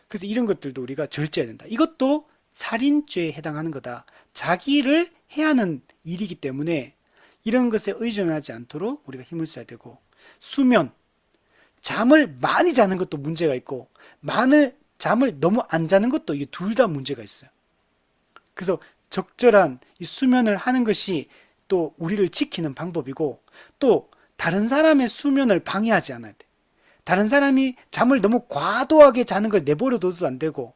그래서 이런 것들도 우리가 절제해야 된다. 이것도 살인죄에 해당하는 거다. 자기를 해하는 일이기 때문에 이런 것에 의존하지 않도록 우리가 힘을 써야 되고 수면, 잠을 많이 자는 것도 문제가 있고 잠을 너무 안 자는 것도 이게 둘 다 문제가 있어요. 그래서 적절한 이 수면을 하는 것이 또 우리를 지키는 방법이고 또 다른 사람의 수면을 방해하지 않아야 돼. 다른 사람이 잠을 너무 과도하게 자는 걸 내버려둬도 안 되고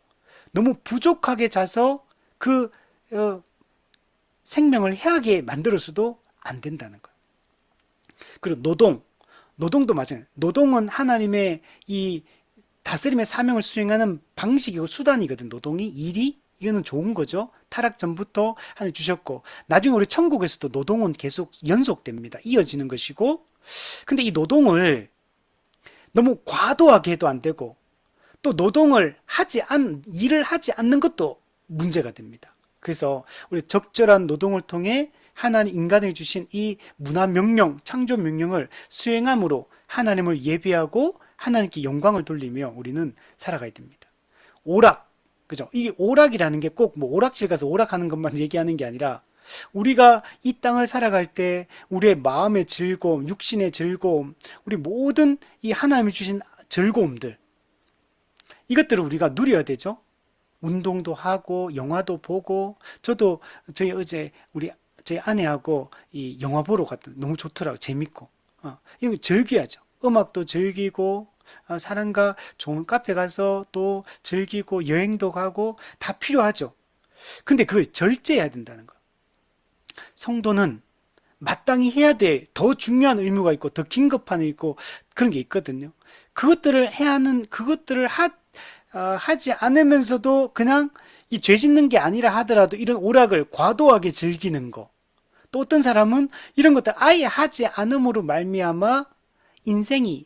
너무 부족하게 자서 그 생명을 해하게 만들어서도 안 된다는 거예요. 그리고 노동도 마찬가지예요. 노동은 하나님의 이 다스림의 사명을 수행하는 방식이고 수단이거든. 노동이 일이 이거는 좋은 거죠. 타락 전부터 하나님 주셨고 나중에 우리 천국에서도 노동은 계속 연속됩니다. 이어지는 것이고 근데 이 노동을 너무 과도하게 해도 안 되고 또 일을 하지 않는 것도 문제가 됩니다. 그래서 우리 적절한 노동을 통해 하나님 인간에게 주신 이 문화 명령, 창조 명령을 수행함으로 하나님을 예배하고 하나님께 영광을 돌리며 우리는 살아가야 됩니다. 오락, 그죠? 이게 오락이라는 게 꼭 뭐 오락실 가서 오락하는 것만 얘기하는 게 아니라 우리가 이 땅을 살아갈 때 우리의 마음의 즐거움, 육신의 즐거움, 우리 모든 이 하나님이 주신 즐거움들 이것들을 우리가 누려야 되죠. 운동도 하고 영화도 보고 저도 어제 저희 아내하고 이 영화 보러 갔더니 너무 좋더라고. 재밌고 이런 거 즐겨야죠. 음악도 즐기고 사람과 좋은 카페 가서 또 즐기고 여행도 가고 다 필요하죠. 근데 그걸 절제해야 된다는 거. 성도는 마땅히 해야 돼. 더 중요한 의무가 있고 더 긴급한 게 있고 그런 게 있거든요. 그것들을 하지 않으면서도 그냥 이 죄 짓는 게 아니라 하더라도 이런 오락을 과도하게 즐기는 거. 또 어떤 사람은 이런 것들 아예 하지 않음으로 말미암아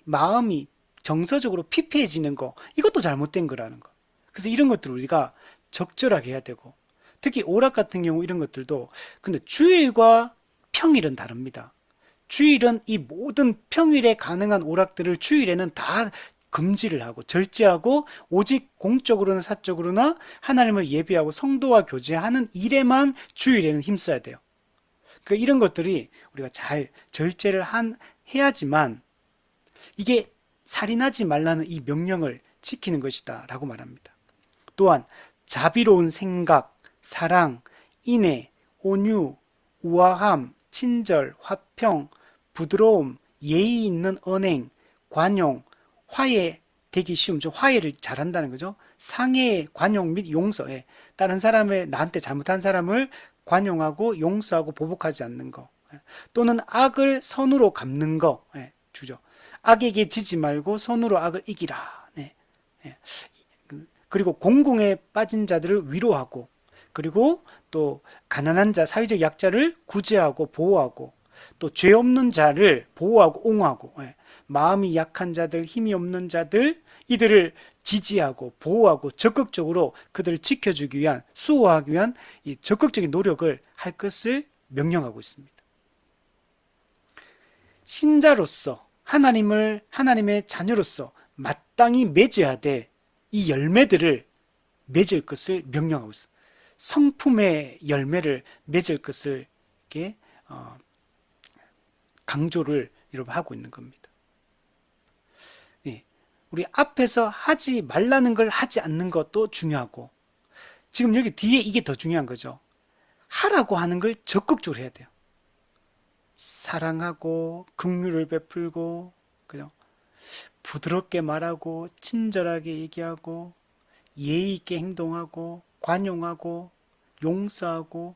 마음이 정서적으로 피폐해지는 거. 이것도 잘못된 거라는 거. 그래서 이런 것들을 우리가 적절하게 해야 되고 특히 오락 같은 경우 이런 것들도 근데 주일과 평일은 다릅니다. 주일은 이 모든 평일에 가능한 오락들을 주일에는 다 금지를 하고 절제하고 오직 공적으로나 사적으로나 하나님을 예배하고 성도와 교제하는 일에만 주일에는 힘써야 돼요. 그러니까 이런 것들이 우리가 잘 절제를 해야지만 이게 살인하지 말라는 이 명령을 지키는 것이다 라고 말합니다. 또한 자비로운 생각, 사랑, 인애, 온유, 우아함, 친절, 화평, 부드러움, 예의 있는 언행, 관용, 화해 되기 쉬움, 즉 화해를 잘한다는 거죠. 상해, 관용 및 용서에 다른 사람의 나한테 잘못한 사람을 관용하고 용서하고 보복하지 않는 거. 또는 악을 선으로 갚는 거. 주죠. 악에게 지지 말고 선으로 악을 이기라. 네. 예. 그리고 공공에 빠진 자들을 위로하고, 그리고 또 가난한 자, 사회적 약자를 구제하고 보호하고, 또 죄 없는 자를 보호하고 옹호하고, 마음이 약한 자들, 힘이 없는 자들, 이들을 지지하고 보호하고 적극적으로 그들을 지켜주기 위한, 수호하기 위한 이 적극적인 노력을 할 것을 명령하고 있습니다. 신자로서 하나님의 자녀로서 마땅히 맺어야 될 이 열매들을 맺을 것을 명령하고 있어요. 성품의 열매를 맺을 것을 이렇게 강조를 여러분 하고 있는 겁니다. 네. 우리 앞에서 하지 말라는 걸 하지 않는 것도 중요하고, 지금 여기 뒤에 이게 더 중요한 거죠. 하라고 하는 걸 적극적으로 해야 돼요. 사랑하고 긍휼을 베풀고, 그죠? 부드럽게 말하고 친절하게 얘기하고 예의 있게 행동하고 관용하고 용서하고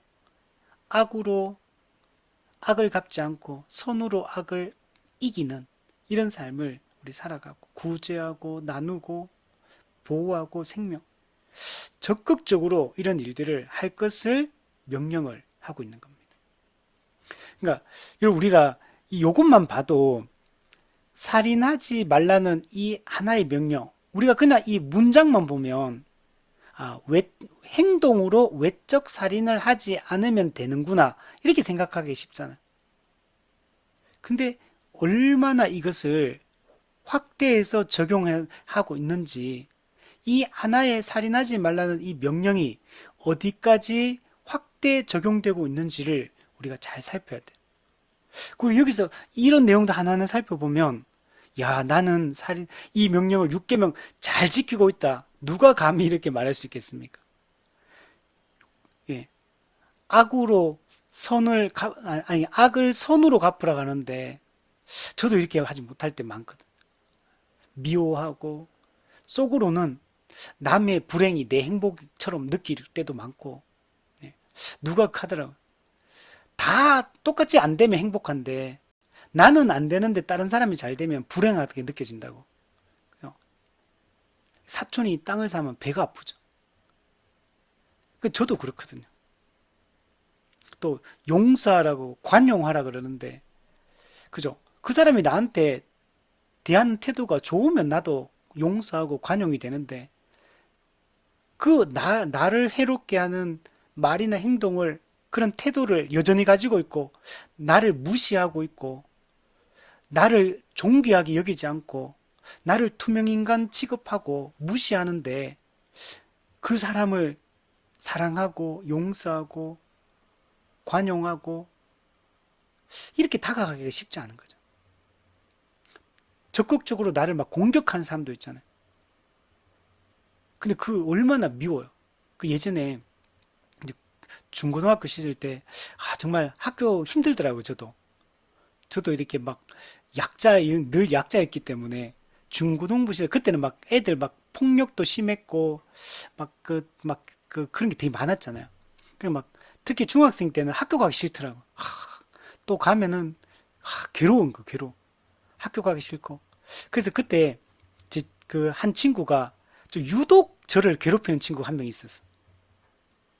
악으로 악을 갚지 않고 선으로 악을 이기는 이런 삶을 우리 살아가고, 구제하고 나누고 보호하고 생명, 적극적으로 이런 일들을 할 것을 명령을 하고 있는 겁니다. 그러니까 여러분, 우리가 이것만 봐도 살인하지 말라는 이 하나의 명령, 우리가 그냥 이 문장만 보면 행동으로 외적 살인을 하지 않으면 되는구나 이렇게 생각하기 쉽잖아요. 근데 얼마나 이것을 확대해서 적용하고 있는지, 이 하나의 살인하지 말라는 이 명령이 어디까지 확대 적용되고 있는지를 우리가 잘 살펴야 돼요. 그리고 여기서 이런 내용도 하나하나 살펴보면, 야, 나는 이 명령을 6계명 잘 지키고 있다. 누가 감히 이렇게 말할 수 있겠습니까? 예. 악으로 악을 선으로 갚으라 하는데, 저도 이렇게 하지 못할 때 많거든. 미워하고, 속으로는 남의 불행이 내 행복처럼 느낄 때도 많고, 예. 누가 하더라고. 다 똑같이 안 되면 행복한데, 나는 안 되는데 다른 사람이 잘 되면 불행하게 느껴진다고. 사촌이 땅을 사면 배가 아프죠. 저도 그렇거든요. 또 용서하라고 관용하라 그러는데, 그죠? 그 사람이 나한테 대하는 태도가 좋으면 나도 용서하고 관용이 되는데, 나를 해롭게 하는 말이나 행동을, 그런 태도를 여전히 가지고 있고, 나를 무시하고 있고, 나를 존귀하게 여기지 않고, 나를 투명인간 취급하고 무시하는데, 그 사람을 사랑하고 용서하고 관용하고 이렇게 다가가기가 쉽지 않은 거죠. 적극적으로 나를 막 공격하는 사람도 있잖아요. 근데 그 얼마나 미워요. 그 예전에 중고등학교 시절 때 정말 학교 힘들더라고요. 저도 이렇게 막 늘 약자였기 때문에 중고등부 시절 그때는 막 애들 막 폭력도 심했고 그런 게 되게 많았잖아요. 그리고 막 특히 중학생 때는 학교 가기 싫더라고. 또 가면은 괴로운 거 괴로워. 학교 가기 싫고. 그래서 그때 그 한 친구가 좀 유독 저를 괴롭히는 친구가 한 명 있었어.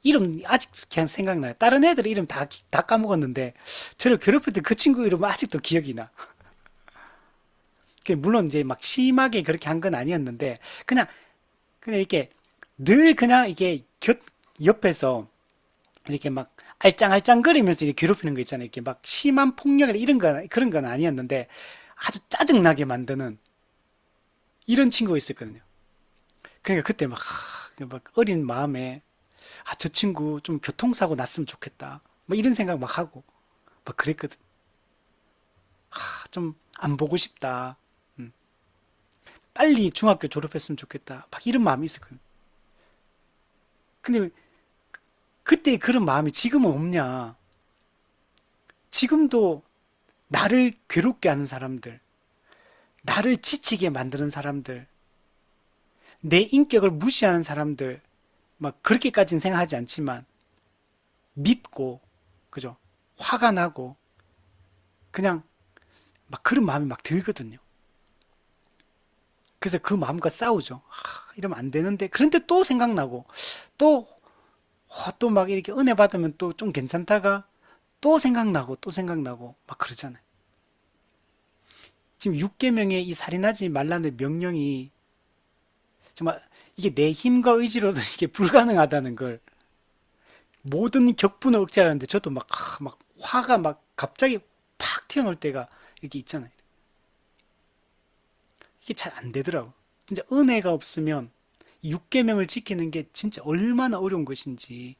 이름 아직 그냥 생각나요. 다른 애들 이름 다 까먹었는데 저를 괴롭힐 때 그 친구 이름은 아직도 기억이 나. 물론 이제 막 심하게 그렇게 한 건 아니었는데 그냥 이렇게 늘 그냥 이게 옆에서 이렇게 막 알짱알짱거리면서 이렇게 괴롭히는 거 있잖아요. 이렇게 막 심한 폭력을 그런 건 아니었는데 아주 짜증나게 만드는 이런 친구가 있었거든요. 그러니까 그때 막 어린 마음에 저 친구 좀 교통사고 났으면 좋겠다. 뭐 이런 생각 막 하고 막 그랬거든. 좀 안 보고 싶다. 빨리 중학교 졸업했으면 좋겠다. 막 이런 마음이 있었거든. 근데 그때 그런 마음이 지금은 없냐? 지금도 나를 괴롭게 하는 사람들, 나를 지치게 만드는 사람들, 내 인격을 무시하는 사람들, 막 그렇게까지는 생각하지 않지만 밉고, 그죠? 화가 나고, 그냥 막 그런 마음이 막 들거든요. 그래서 그 마음과 싸우죠. 이러면 안 되는데. 그런데 또 생각나고, 또, 또 막 이렇게 은혜 받으면 또 좀 괜찮다가, 또 생각나고, 또 생각나고, 막 그러잖아요. 지금 6계명의 이 살인하지 말라는 명령이 정말 이게 내 힘과 의지로는 이게 불가능하다는 걸 모든 격분을 억제하는데 저도 막 화가 막 갑자기 팍 튀어나올 때가 이렇게 있잖아요. 이게 잘 안 되더라고. 진짜 은혜가 없으면 6계명을 지키는 게 진짜 얼마나 어려운 것인지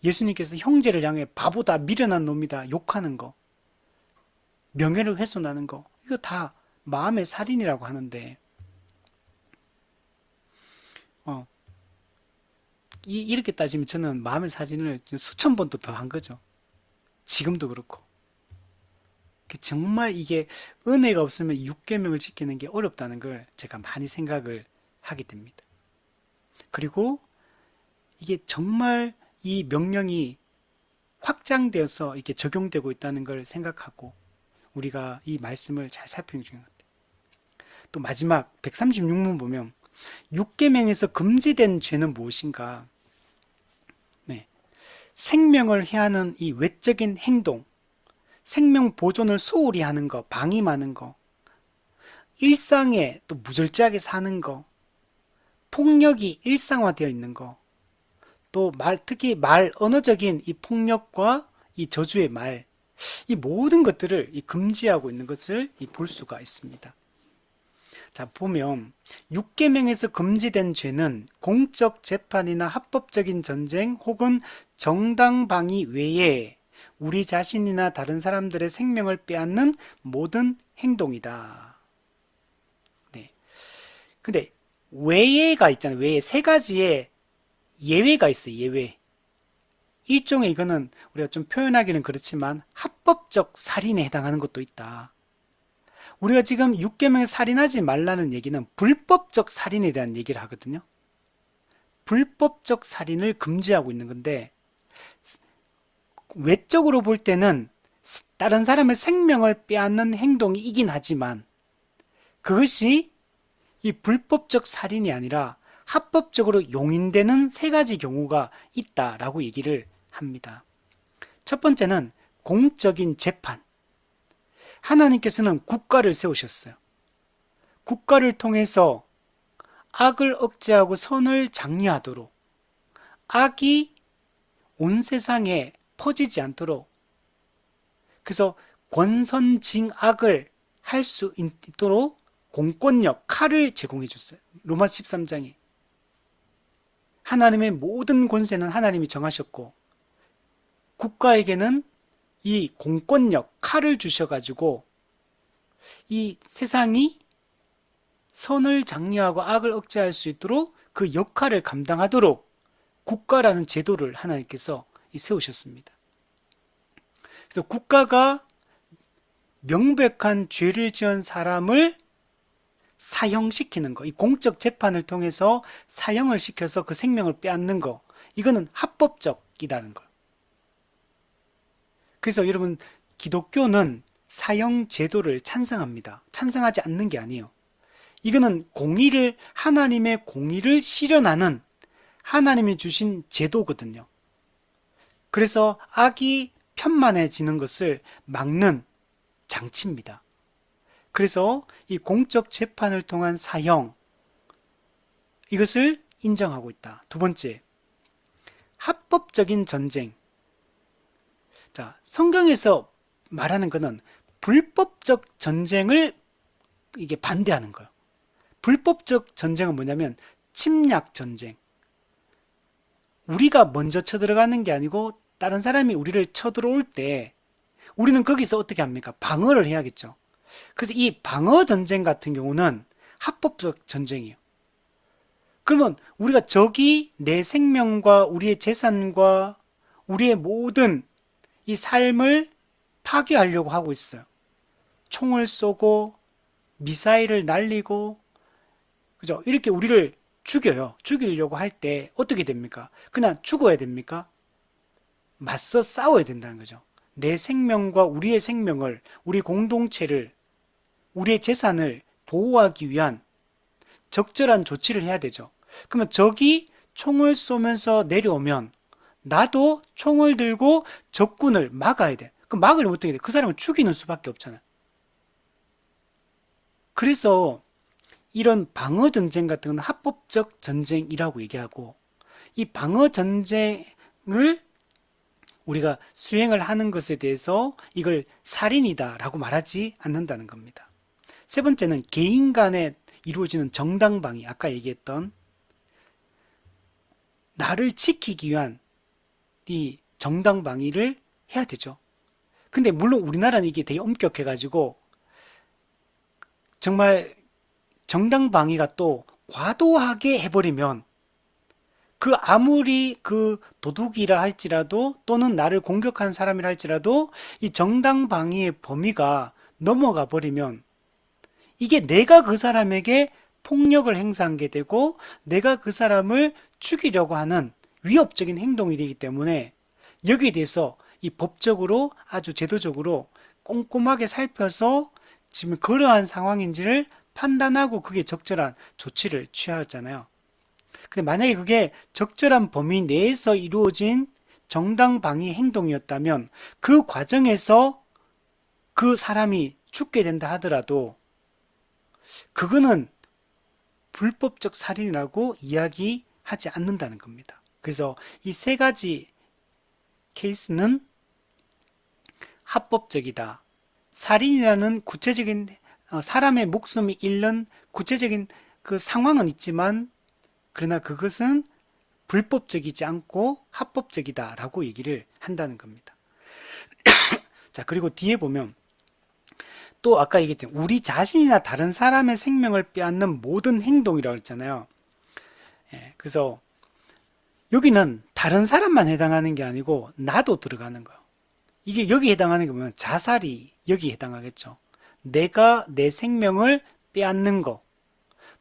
예수님께서 형제를 향해 바보다 미련한 놈이다 욕하는 거 명예를 훼손하는 거 이거 다 마음의 살인이라고 하는데 어, 이렇게 따지면 저는 마음의 살인을 수천 번도 더 한 거죠. 지금도 그렇고 정말 이게 은혜가 없으면 6계명을 지키는 게 어렵다는 걸 제가 많이 생각을 하게 됩니다. 그리고 이게 정말 이 명령이 확장되어서 이렇게 적용되고 있다는 걸 생각하고 우리가 이 말씀을 잘 살피는 중요한 것 같아요. 또 마지막 136문 보면 6계명에서 금지된 죄는 무엇인가? 네. 생명을 해하는 이 외적인 행동, 생명 보존을 소홀히 하는 거, 방임하는 거, 일상에 또 무절제하게 사는 거, 폭력이 일상화되어 있는 거, 또 특히 언어적인 이 폭력과 이 저주의 말, 이 모든 것들을 금지하고 있는 것을 볼 수가 있습니다. 자, 보면 6계명에서 금지된 죄는 공적 재판이나 합법적인 전쟁 혹은 정당방위 외에 우리 자신이나 다른 사람들의 생명을 빼앗는 모든 행동이다. 네. 근데 외에가 있잖아요. 외에 세 가지의 예외가 있어요. 예외. 일종의 이거는 우리가 좀 표현하기는 그렇지만 합법적 살인에 해당하는 것도 있다. 우리가 지금 6계명에 살인하지 말라는 얘기는 불법적 살인에 대한 얘기를 하거든요. 불법적 살인을 금지하고 있는 건데 외적으로 볼 때는 다른 사람의 생명을 빼앗는 행동이긴 하지만 그것이 이 불법적 살인이 아니라 합법적으로 용인되는 세 가지 경우가 있다라고 얘기를 합니다. 첫 번째는 공적인 재판. 하나님께서는 국가를 세우셨어요. 국가를 통해서 악을 억제하고 선을 장려하도록 악이 온 세상에 퍼지지 않도록 그래서 권선징악을 할 수 있도록 공권력, 칼을 제공해 줬어요. 로마서 13장에 하나님의 모든 권세는 하나님이 정하셨고 국가에게는 이 공권력, 칼을 주셔가지고 이 세상이 선을 장려하고 악을 억제할 수 있도록 그 역할을 감당하도록 국가라는 제도를 하나님께서 세우셨습니다. 그래서 국가가 명백한 죄를 지은 사람을 사형시키는 거, 이 공적 재판을 통해서 사형을 시켜서 그 생명을 빼앗는 거, 이거는 합법적이라는 거. 그래서 여러분, 기독교는 사형 제도를 찬성합니다. 찬성하지 않는 게 아니에요. 이거는 하나님의 공의를 실현하는 하나님이 주신 제도거든요. 그래서 악이 편만해지는 것을 막는 장치입니다. 그래서 이 공적 재판을 통한 사형, 이것을 인정하고 있다. 두 번째, 합법적인 전쟁. 자, 성경에서 말하는 것은 불법적 전쟁을 이게 반대하는 거예요. 불법적 전쟁은 뭐냐면 침략 전쟁. 우리가 먼저 쳐들어가는 게 아니고 다른 사람이 우리를 쳐들어올 때 우리는 거기서 어떻게 합니까? 방어를 해야겠죠. 그래서 이 방어 전쟁 같은 경우는 합법적 전쟁이에요. 그러면 우리가 적이 내 생명과 우리의 재산과 우리의 모든 이 삶을 파괴하려고 하고 있어요. 총을 쏘고 미사일을 날리고 그죠? 이렇게 우리를 죽여요. 죽이려고 할 때 어떻게 됩니까? 그냥 죽어야 됩니까? 맞서 싸워야 된다는 거죠. 내 생명과 우리의 생명을, 우리 공동체를, 우리의 재산을 보호하기 위한 적절한 조치를 해야 되죠. 그러면 적이 총을 쏘면서 내려오면 나도 총을 들고 적군을 막아야 돼. 그럼 막으려면 어떻게 돼? 그 사람을 죽이는 수밖에 없잖아. 그래서 이런 방어 전쟁 같은 건 합법적 전쟁이라고 얘기하고 이 방어 전쟁을 우리가 수행을 하는 것에 대해서 이걸 살인이다라고 말하지 않는다는 겁니다. 세 번째는 개인 간에 이루어지는 정당방위, 아까 얘기했던 나를 지키기 위한 이 정당방위를 해야 되죠. 근데 물론 우리나라는 이게 되게 엄격해가지고 정말 정당방위가 또 과도하게 해버리면 그 아무리 그 도둑이라 할지라도 또는 나를 공격한 사람이라 할지라도 이 정당방위의 범위가 넘어가 버리면 이게 내가 그 사람에게 폭력을 행사한 게 되고 내가 그 사람을 죽이려고 하는 위협적인 행동이 되기 때문에 여기에 대해서 이 법적으로 아주 제도적으로 꼼꼼하게 살펴서 지금 그러한 상황인지를 판단하고 그게 적절한 조치를 취하잖아요. 근데 만약에 그게 적절한 범위 내에서 이루어진 정당방위 행동이었다면 그 과정에서 그 사람이 죽게 된다 하더라도 그거는 불법적 살인이라고 이야기하지 않는다는 겁니다. 그래서 이 세 가지 케이스는 합법적이다. 살인이라는 구체적인 사람의 목숨이 잃는 구체적인 그 상황은 있지만 그러나 그것은 불법적이지 않고 합법적이다라고 얘기를 한다는 겁니다. 자, 그리고 뒤에 보면 또 아까 얘기했던 우리 자신이나 다른 사람의 생명을 빼앗는 모든 행동이라고 했잖아요. 그래서 여기는 다른 사람만 해당하는 게 아니고 나도 들어가는 거예요. 이게 여기 해당하는 게 뭐냐면 자살이 여기 해당하겠죠. 내가 내 생명을 빼앗는 거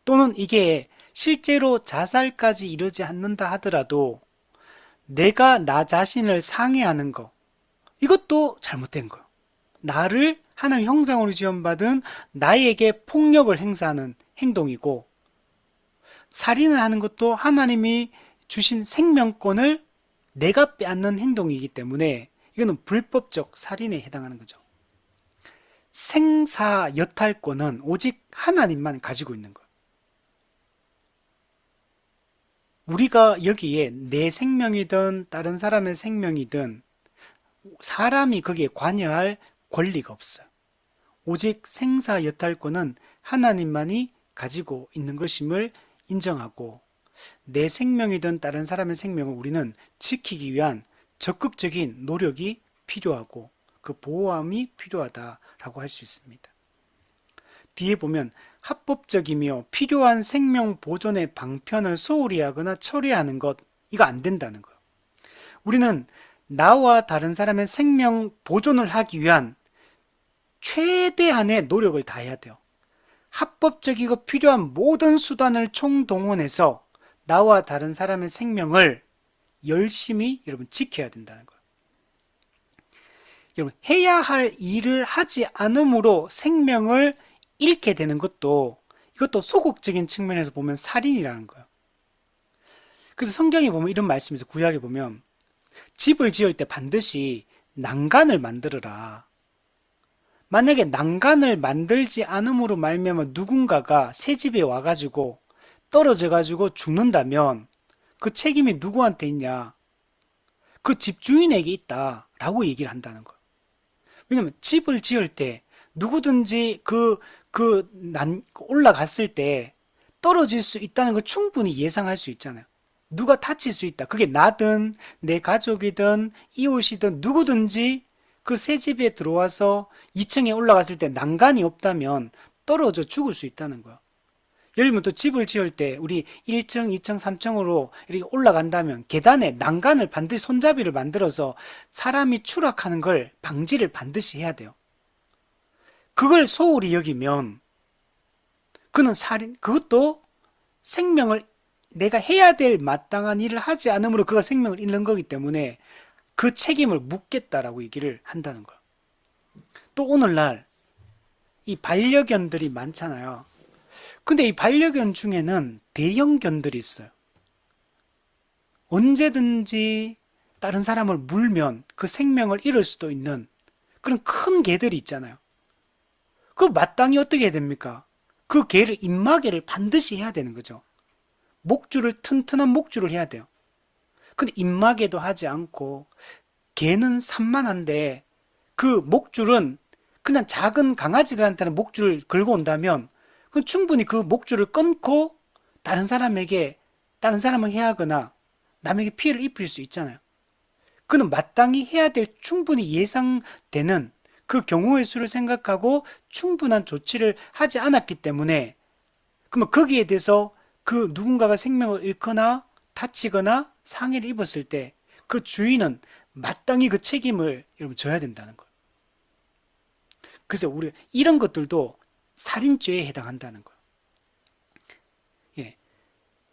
또는 이게 실제로 자살까지 이르지 않는다 하더라도 내가 나 자신을 상해하는 거 이것도 잘못된 거예요. 나를 하나님 형상으로 지원받은 나에게 폭력을 행사하는 행동이고 살인을 하는 것도 하나님이 주신 생명권을 내가 빼앗는 행동이기 때문에 이거는 불법적 살인에 해당하는 거죠. 생사 여탈권은 오직 하나님만 가지고 있는 거예요. 우리가 여기에 내 생명이든 다른 사람의 생명이든 사람이 거기에 관여할 권리가 없어요. 오직 생사 여탈권은 하나님만이 가지고 있는 것임을 인정하고 내 생명이든 다른 사람의 생명을 우리는 지키기 위한 적극적인 노력이 필요하고 그 보호함이 필요하다라고 할 수 있습니다. 뒤에 보면 합법적이며 필요한 생명 보존의 방편을 소홀히 하거나 처리하는 것 이거 안 된다는 거예요. 우리는 나와 다른 사람의 생명 보존을 하기 위한 최대한의 노력을 다해야 돼요. 합법적이고 필요한 모든 수단을 총동원해서 나와 다른 사람의 생명을 열심히 여러분 지켜야 된다는 거예요. 여러분 해야 할 일을 하지 않음으로 생명을 잃게 되는 것도 이것도 소극적인 측면에서 보면 살인이라는 거예요. 그래서 성경에 보면 이런 말씀이 있어요. 구약에 보면 집을 지을 때 반드시 난간을 만들어라. 만약에 난간을 만들지 않음으로 말미암아 누군가가 새 집에 와가지고 떨어져가지고 죽는다면 그 책임이 누구한테 있냐? 그 집주인에게 있다라고 얘기를 한다는 거예요. 왜냐면 집을 지을 때 누구든지 올라갔을 때 떨어질 수 있다는 걸 충분히 예상할 수 있잖아요. 누가 다칠 수 있다. 그게 나든 내 가족이든 이웃이든 누구든지 그 새 집에 들어와서 2층에 올라갔을 때 난간이 없다면 떨어져 죽을 수 있다는 거야. 예를 들면 또 집을 지을 때 우리 1층, 2층, 3층으로 이렇게 올라간다면 계단에 난간을 반드시 손잡이를 만들어서 사람이 추락하는 걸 방지를 반드시 해야 돼요. 그걸 소홀히 여기면 그는 살인, 그것도 생명을 내가 해야 될 마땅한 일을 하지 않으므로 그가 생명을 잃는 거기 때문에 그 책임을 묻겠다라고 얘기를 한다는 거예요. 또 오늘날 이 반려견들이 많잖아요. 근데 이 반려견 중에는 대형견들이 있어요. 언제든지 다른 사람을 물면 그 생명을 잃을 수도 있는 그런 큰 개들이 있잖아요. 그 마땅히 어떻게 해야 됩니까? 그 개를 입마개를 반드시 해야 되는 거죠. 목줄을 튼튼한 목줄을 해야 돼요. 근데 입마개도 하지 않고 개는 산만한데 그 목줄은 그냥 작은 강아지들한테는 목줄을 걸고 온다면 그 충분히 그 목줄을 끊고 다른 사람에게 다른 사람을 해하거나 남에게 피해를 입힐 수 있잖아요. 그는 마땅히 해야 될 충분히 예상되는 그 경우의 수를 생각하고 충분한 조치를 하지 않았기 때문에 그러면 거기에 대해서 그 누군가가 생명을 잃거나 다치거나 상해를 입었을 때 그 주인은 마땅히 그 책임을 여러분 져야 된다는 거예요. 그래서 우리 이런 것들도 살인죄에 해당한다는 거예요. 예.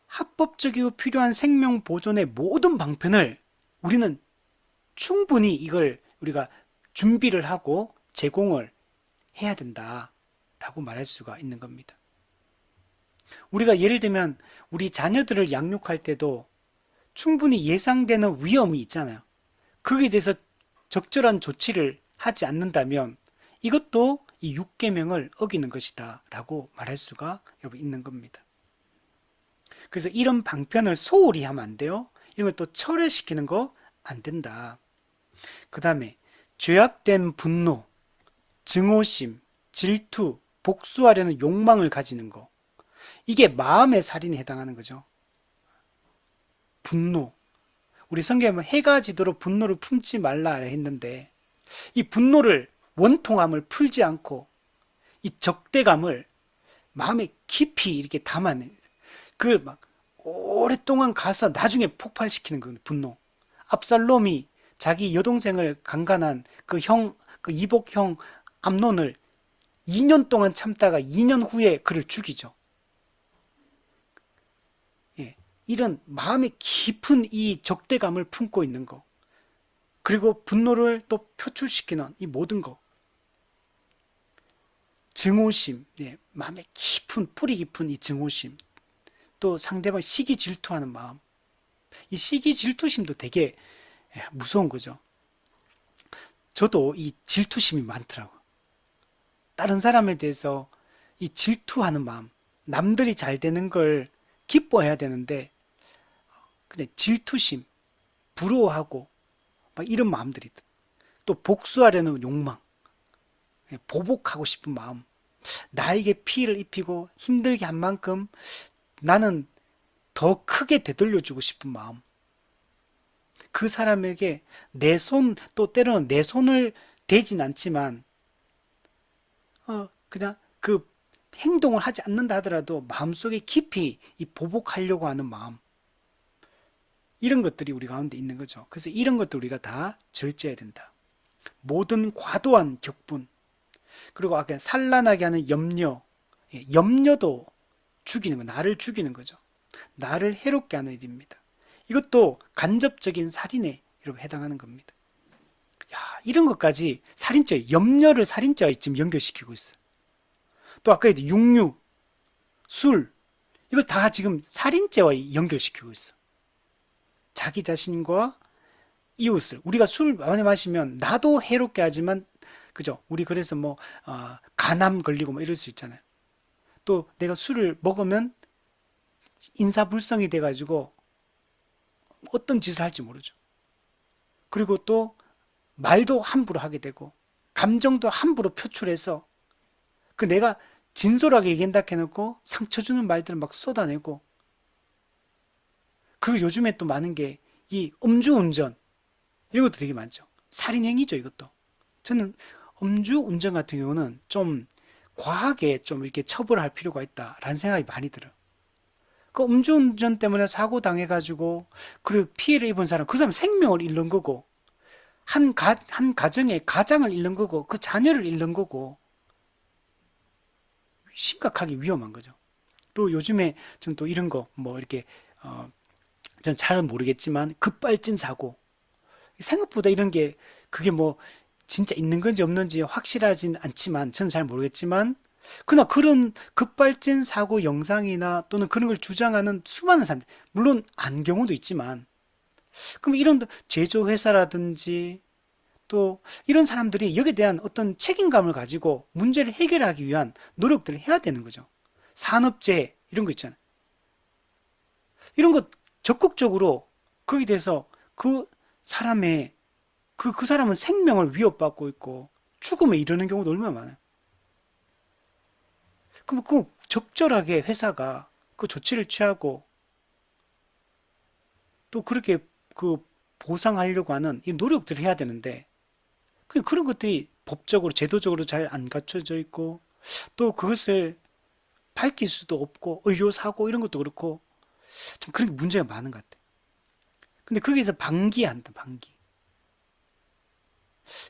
합법적이고 필요한 생명 보존의 모든 방편을 우리는 충분히 이걸 우리가 준비를 하고 제공을 해야 된다라고 말할 수가 있는 겁니다. 우리가 예를 들면 우리 자녀들을 양육할 때도 충분히 예상되는 위험이 있잖아요. 거기에 대해서 적절한 조치를 하지 않는다면 이것도 이 6계명을 어기는 것이다 라고 말할 수가 있는 겁니다. 그래서 이런 방편을 소홀히 하면 안 돼요. 이런 걸 또 철회시키는 거 안 된다. 그 다음에 죄악된 분노, 증오심, 질투, 복수하려는 욕망을 가지는 거. 이게 마음의 살인에 해당하는 거죠. 분노. 우리 성경에 해가 지도록 분노를 품지 말라 했는데 이 분노를 원통함을 풀지 않고 이 적대감을 마음에 깊이 이렇게 담아내. 그걸 막 오랫동안 가서 나중에 폭발시키는 그 분노. 압살롬이 자기 여동생을 강간한 그 형, 그 이복형 암논을 2년 동안 참다가 2년 후에 그를 죽이죠. 예, 이런 마음에 깊은 이 적대감을 품고 있는 거. 그리고 분노를 또 표출시키는 이 모든 거. 증오심, 예, 마음에 깊은, 뿌리 깊은 이 증오심. 또 상대방 시기 질투하는 마음. 이 시기 질투심도 되게 무서운 거죠. 저도 이 질투심이 많더라고요. 다른 사람에 대해서 이 질투하는 마음, 남들이 잘 되는 걸 기뻐해야 되는데 그냥 질투심, 부러워하고 막 이런 마음들이 또 복수하려는 욕망, 보복하고 싶은 마음, 나에게 피해를 입히고 힘들게 한 만큼 나는 더 크게 되돌려주고 싶은 마음, 그 사람에게 내 손, 또 때로는 내 손을 대진 않지만 그냥 그 행동을 하지 않는다 하더라도 마음속에 깊이 이 보복하려고 하는 마음, 이런 것들이 우리 가운데 있는 거죠. 그래서 이런 것들 우리가 다 절제해야 된다. 모든 과도한 격분, 그리고 아까 산란하게 하는 염려, 염려도 죽이는 거, 나를 죽이는 거죠. 나를 해롭게 하는 일입니다. 이것도 간접적인 살인에 해당하는 겁니다. 야, 이런 것까지 살인죄, 염려를 살인죄와 지금 연결시키고 있어요. 또 아까 육류, 술, 이걸 다 지금 살인죄와 연결시키고 있어. 자기 자신과 이웃을, 우리가 술 많이 마시면 나도 해롭게 하지만, 그죠? 우리 그래서 간암 걸리고 이럴 수 있잖아요. 또 내가 술을 먹으면 인사불성이 돼가지고 어떤 짓을 할지 모르죠. 그리고 또 말도 함부로 하게 되고 감정도 함부로 표출해서 그 내가 진솔하게 얘기한다 해놓고 상처 주는 말들을 막 쏟아내고, 그리고 요즘에 또 많은 게 이 음주운전, 이런 것도 되게 많죠. 살인행위죠, 이것도. 저는 음주운전 같은 경우는 좀 과하게 좀 이렇게 처벌할 필요가 있다라는 생각이 많이 들어요. 그 음주운전 때문에 사고 당해가지고 그리고 피해를 입은 사람, 그 사람 생명을 잃는 거고 한 가정의 가장을 잃는 거고 그 자녀를 잃는 거고 심각하게 위험한 거죠. 또 요즘에 좀 또 이런 거 뭐 이렇게 전 잘 모르겠지만 급발진 사고 생각보다 이런 게 그게 뭐 진짜 있는 건지 없는지 확실하진 않지만 저는 잘 모르겠지만 그러나 그런 급발진 사고 영상이나 또는 그런 걸 주장하는 수많은 사람들 물론 안 경우도 있지만 그럼 이런 제조회사라든지 또 이런 사람들이 여기에 대한 어떤 책임감을 가지고 문제를 해결하기 위한 노력들을 해야 되는 거죠. 산업재해 이런 거 있잖아요. 이런 거 적극적으로 거기에 대해서 그 사람의 그 사람은 생명을 위협받고 있고 죽음에 이르는 경우도 얼마나 많아요. 그럼 그 적절하게 회사가 그 조치를 취하고 또 그렇게 그 보상하려고 하는 이 노력들을 해야 되는데 그런 것들이 법적으로 제도적으로 잘 안 갖춰져 있고 또 그것을 밝힐 수도 없고 의료 사고 이런 것도 그렇고 참 그런 문제가 많은 것 같아요. 근데 거기서 방기한다, 방기.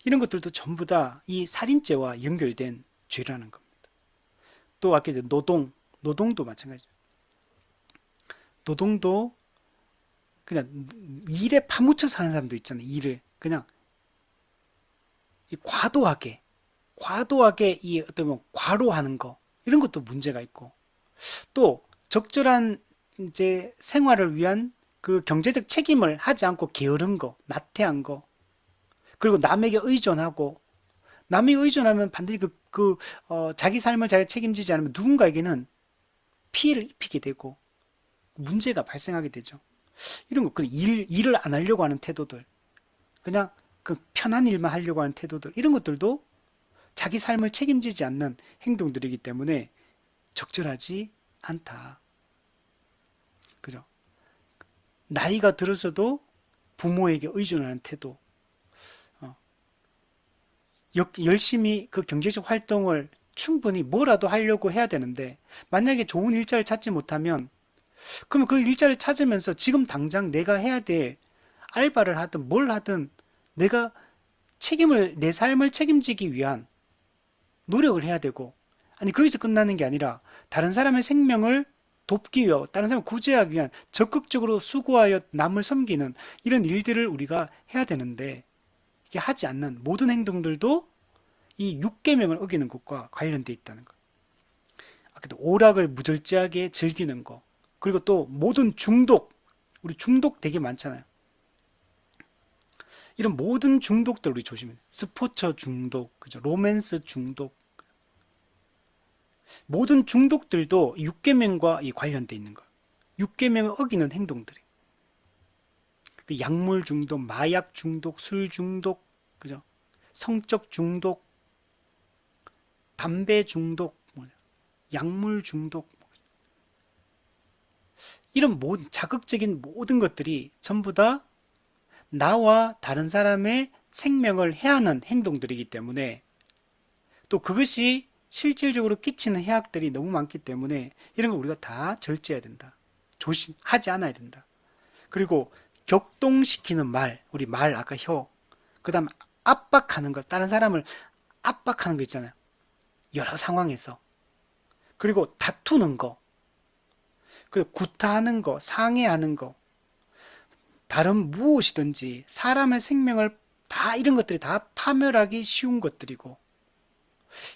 이런 것들도 전부 다 이 살인죄와 연결된 죄라는 겁니다. 또 아까 이제 노동도 마찬가지죠. 노동도 그냥 일에 파묻혀 사는 사람도 있잖아요. 일을 그냥 과도하게 이 어떤 뭐 과로하는 거 이런 것도 문제가 있고 또 적절한 이제 생활을 위한 그 경제적 책임을 하지 않고 게으른 거, 나태한 거, 그리고 남에게 의존하고 남에게 의존하면 반드시 자기 삶을 자기가 책임지지 않으면 누군가에게는 피해를 입히게 되고 문제가 발생하게 되죠. 이런 거, 일을 안 하려고 하는 태도들, 그냥 그 편한 일만 하려고 하는 태도들, 이런 것들도 자기 삶을 책임지지 않는 행동들이기 때문에 적절하지 않다. 그죠? 나이가 들어서도 부모에게 의존하는 태도, 어, 열심히 그 경제적 활동을 충분히 뭐라도 하려고 해야 되는데, 만약에 좋은 일자리를 찾지 못하면, 그러면 그 일자리를 찾으면서 지금 당장 내가 해야 될 알바를 하든 뭘 하든 내가 내 삶을 책임지기 위한 노력을 해야 되고, 아니, 거기서 끝나는 게 아니라 다른 사람의 생명을 돕기 위하여, 다른 사람을 구제하기 위한 적극적으로 수고하여 남을 섬기는 이런 일들을 우리가 해야 되는데, 이게 하지 않는 모든 행동들도 이 6계명을 어기는 것과 관련돼 있다는 것. 아까도 오락을 무절제하게 즐기는 것. 그리고 또 모든 우리 중독 되게 많잖아요. 이런 모든 중독들 우리 조심해야 돼. 스포츠 중독, 그죠? 로맨스 중독. 모든 중독들도 6계명과 관련돼 있는 거예요. 6계명을 어기는 행동들이. 그 약물 중독, 마약 중독, 술 중독, 그죠? 성적 중독, 담배 중독, 약물 중독, 이런 모든 자극적인 모든 것들이 전부 다 나와 다른 사람의 생명을 해하는 행동들이기 때문에 또 그것이 실질적으로 끼치는 해악들이 너무 많기 때문에 이런 걸 우리가 다 절제해야 된다. 조심하지 않아야 된다. 그리고 격동시키는 말, 우리 말 아까 그 다음 압박하는 것, 다른 사람을 압박하는 거 있잖아요. 여러 상황에서. 그리고 다투는 거, 그리고 구타하는 거, 상해하는 거, 다른 무엇이든지 사람의 생명을 이런 것들이 다 파멸하기 쉬운 것들이고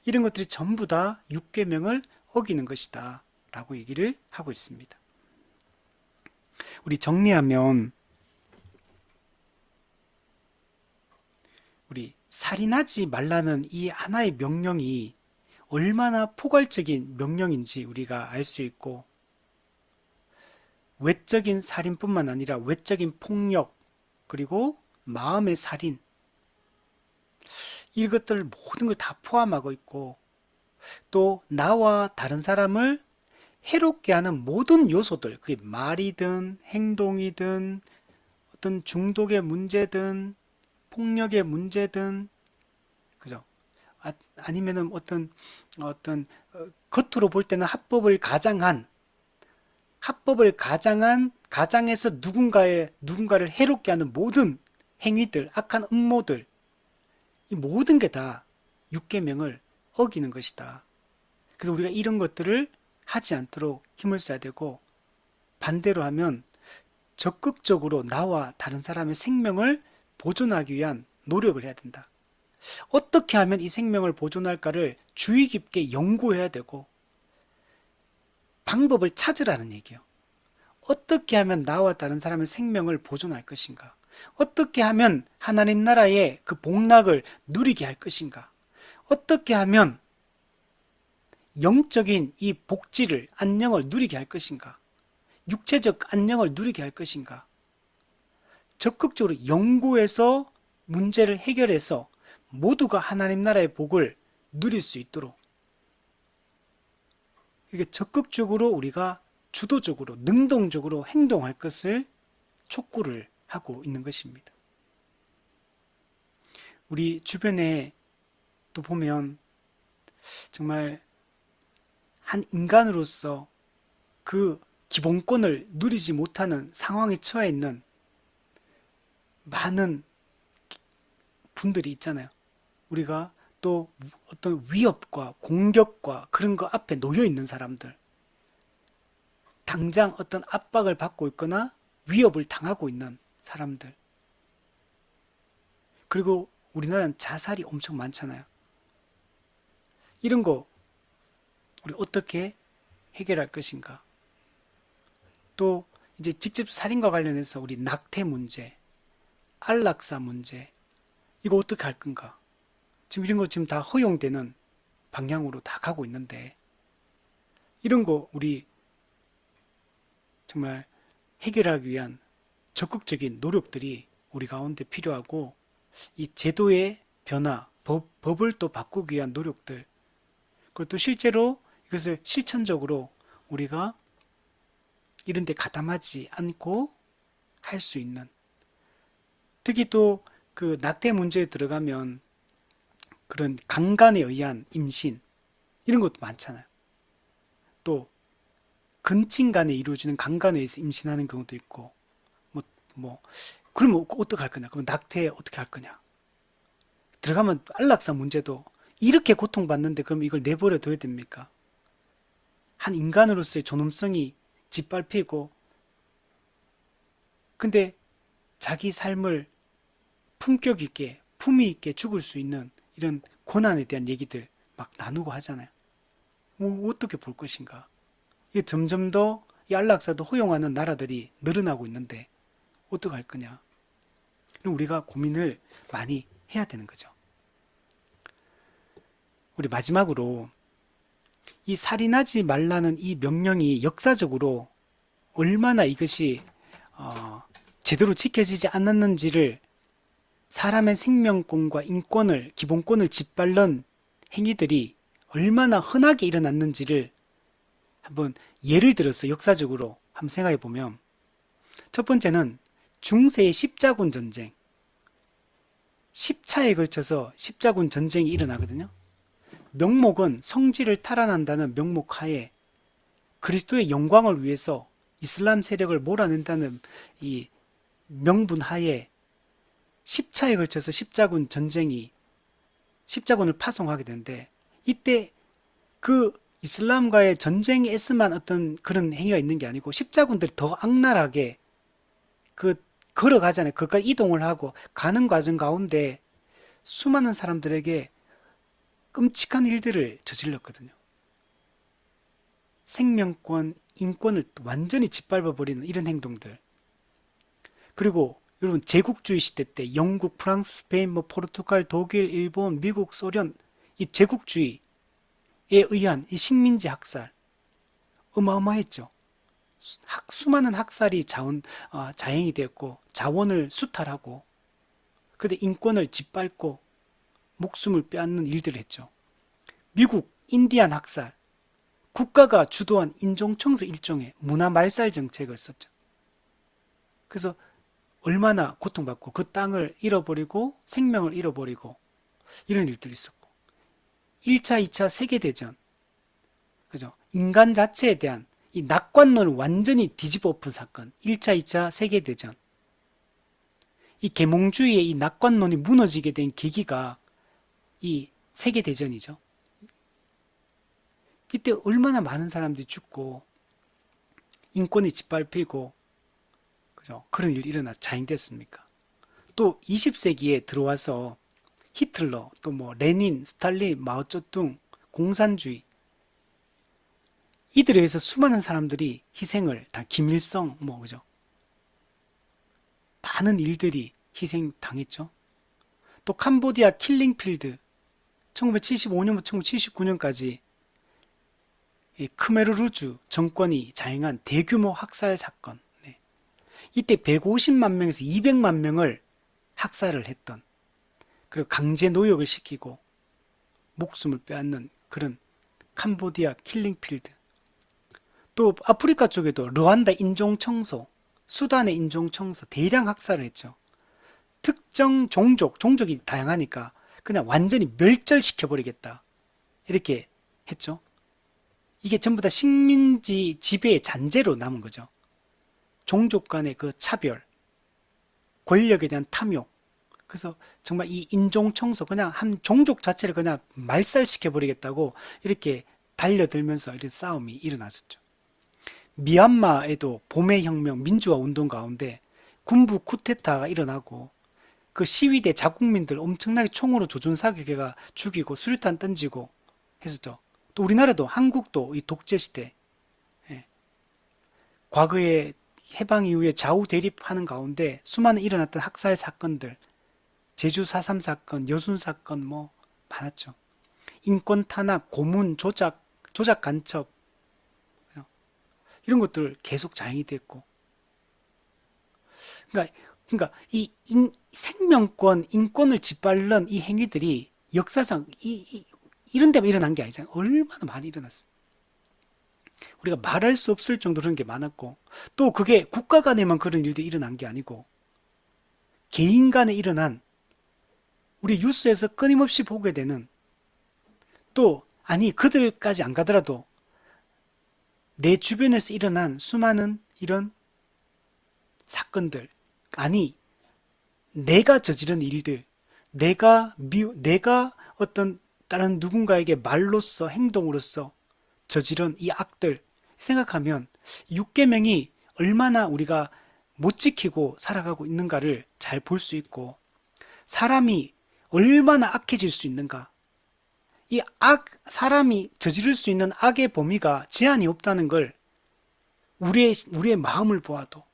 이런 것들이 전부 다 6계명을 어기는 것이다 라고 얘기를 하고 있습니다. 우리 정리하면 우리 살인하지 말라는 이 하나의 명령이 얼마나 포괄적인 명령인지 우리가 알 수 있고 외적인 살인뿐만 아니라 외적인 폭력 그리고 마음의 살인 이것들 모든 걸 다 포함하고 있고 또 나와 다른 사람을 해롭게 하는 모든 요소들 그게 말이든 행동이든 어떤 중독의 문제든 폭력의 문제든 그죠? 아니면은 어떤 겉으로 볼 때는 합법을 가장한 가장에서 누군가를 해롭게 하는 모든 행위들, 악한 음모들, 이 모든 게 다 육계명을 어기는 것이다. 그래서 우리가 이런 것들을 하지 않도록 힘을 써야 되고, 반대로 하면 적극적으로 나와 다른 사람의 생명을 보존하기 위한 노력을 해야 된다. 어떻게 하면 이 생명을 보존할까를 주의 깊게 연구해야 되고 방법을 찾으라는 얘기예요. 어떻게 하면 나와 다른 사람의 생명을 보존할 것인가? 어떻게 하면 하나님 나라의 그 복락을 누리게 할 것인가? 어떻게 하면 영적인 이 복지를, 안녕을 누리게 할 것인가? 육체적 안녕을 누리게 할 것인가? 적극적으로 연구해서 문제를 해결해서 모두가 하나님 나라의 복을 누릴 수 있도록 이게 적극적으로 우리가 주도적으로 능동적으로 행동할 것을 촉구를 하고 있는 것입니다. 우리 주변에 또 보면 정말 한 인간으로서 그 기본권을 누리지 못하는 상황에 처해 있는 많은 분들이 있잖아요. 우리가 또 어떤 위협과 공격과 그런 거 앞에 놓여 있는 사람들, 당장 어떤 압박을 받고 있거나 위협을 당하고 있는 사람들, 그리고 우리나라는 자살이 엄청 많잖아요. 이런 거 우리 어떻게 해결할 것인가? 또 이제 직접 살인과 관련해서 우리 낙태 문제, 안락사 문제, 이거 어떻게 할 건가? 지금 이런 거 지금 다 허용되는 방향으로 다 가고 있는데, 이런 거 우리 정말 해결하기 위한 적극적인 노력들이 우리 가운데 필요하고, 이 제도의 변화, 법을 또 바꾸기 위한 노력들, 그리고 또 실제로 이것을 실천적으로 우리가 이런 데 가담하지 않고 할 수 있는, 특히 또 그 낙태 문제에 들어가면 그런 강간에 의한 임신, 이런 것도 많잖아요. 또 근친 간에 이루어지는 강간에 의해서 임신하는 경우도 있고, 뭐, 뭐, 그러면 어떻게 할 거냐? 그럼 낙태 어떻게 할 거냐? 들어가면 안락사 문제도 이렇게 고통받는데 그럼 이걸 내버려 둬야 됩니까? 한 인간으로서의 존엄성이 짓밟히고, 근데 자기 삶을 품격 있게, 품위 있게 죽을 수 있는 이런 고난에 대한 얘기들 막 나누고 하잖아요. 뭐 어떻게 볼 것인가? 이게 점점 더 이 안락사도 허용하는 나라들이 늘어나고 있는데 어떻게 할 거냐? 그럼 우리가 고민을 많이 해야 되는 거죠. 우리 마지막으로 이 살인하지 말라는 이 명령이 역사적으로 얼마나 이것이 제대로 지켜지지 않았는지를, 사람의 생명권과 인권을, 기본권을 짓밟는 행위들이 얼마나 흔하게 일어났는지를 한번 예를 들어서 역사적으로 한번 생각해 보면, 첫 번째는 중세의 십자군 전쟁, 10차에 걸쳐서 십자군 전쟁이 일어나거든요. 명목은 성지를 탈환한다는 명목 하에 그리스도의 영광을 위해서 이슬람 세력을 몰아낸다는 이 명분 하에 10차에 걸쳐서 십자군을 파송하게 되는데, 이때 그 이슬람과의 전쟁에서만 어떤 그런 행위가 있는 게 아니고 십자군들이 더 악랄하게 그 걸어가잖아요. 그까지 이동을 하고 가는 과정 가운데 수많은 사람들에게 끔찍한 일들을 저질렀거든요. 생명권, 인권을 완전히 짓밟아 버리는 이런 행동들. 그리고 여러분, 제국주의 시대 때 영국, 프랑스, 스페인, 포르투갈, 독일, 일본, 미국, 소련, 이 제국주의에 의한 이 식민지 학살 어마어마했죠. 수많은 학살이 자행이 되었고 자원을 수탈하고, 근데 인권을 짓밟고 목숨을 빼앗는 일들을 했죠. 미국 인디안 학살, 국가가 주도한 인종청소 일종의 문화 말살 정책을 썼죠. 그래서 얼마나 고통받고 그 땅을 잃어버리고 생명을 잃어버리고 이런 일들이 있었고, 1차, 2차 세계대전, 그죠? 인간 자체에 대한 이 낙관론을 완전히 뒤집어 엎은 사건. 1차, 2차 세계대전. 이 계몽주의의 이 낙관론이 무너지게 된 계기가 이 세계대전이죠. 그때 얼마나 많은 사람들이 죽고 인권이 짓밟히고 그죠? 그런 일이 일어나서 자행됐습니까? 또 20세기에 들어와서 히틀러, 또 뭐 레닌, 스탈린, 마오쩌둥, 공산주의 이들에 의해서 수많은 사람들이 희생을 다 김일성 뭐 그죠? 많은 일들이 희생 당했죠. 또 캄보디아 킬링필드 1975년부터 1979년까지 크메르루즈 정권이 자행한 대규모 학살 사건. 네. 이때 150만 명에서 200만 명을 학살을 했던 그리고 강제 노역을 시키고 목숨을 빼앗는 그런 캄보디아 킬링필드. 또 아프리카 쪽에도 르완다 인종청소, 수단의 인종청소 대량 학살을 했죠. 특정 종족이 다양하니까 그냥 완전히 멸절시켜버리겠다. 이렇게 했죠. 이게 전부 다 식민지 지배의 잔재로 남은 거죠. 종족 간의 그 차별, 권력에 대한 탐욕. 그래서 정말 이 인종 청소, 그냥 한 종족 자체를 그냥 말살시켜버리겠다고 이렇게 달려들면서 이런 싸움이 일어났었죠. 미얀마에도 봄의 혁명, 민주화 운동 가운데 군부 쿠데타가 일어나고 그 시위대 자국민들 엄청나게 총으로 조준 사격해가 죽이고 수류탄 던지고 했었죠. 또 우리나라도 한국도 이 독재 시대 예, 과거에 해방 이후에 좌우 대립하는 가운데 수많은 일어났던 학살 사건들, 제주 4.3 사건, 여순 사건 뭐 많았죠. 인권 탄압, 고문, 조작 간첩 이런 것들 계속 자행이 됐고, 그러니까 이 생명권, 인권을 짓밟는 이 행위들이 역사상 이런 데만 일어난 게 아니잖아요. 얼마나 많이 일어났어. 우리가 말할 수 없을 정도로 그런 게 많았고, 또 그게 국가 간에만 그런 일들이 일어난 게 아니고, 개인 간에 일어난 우리 뉴스에서 끊임없이 보게 되는 또 아니 그들까지 안 가더라도 내 주변에서 일어난 수많은 이런 사건들 아니 내가 저지른 일들 내가 어떤 다른 누군가에게 말로써 행동으로써 저지른 이 악들 생각하면 육계명이 얼마나 우리가 못 지키고 살아가고 있는가를 잘 볼 수 있고 사람이 얼마나 악해질 수 있는가 사람이 저지를 수 있는 악의 범위가 제한이 없다는 걸 우리의 마음을 보아도,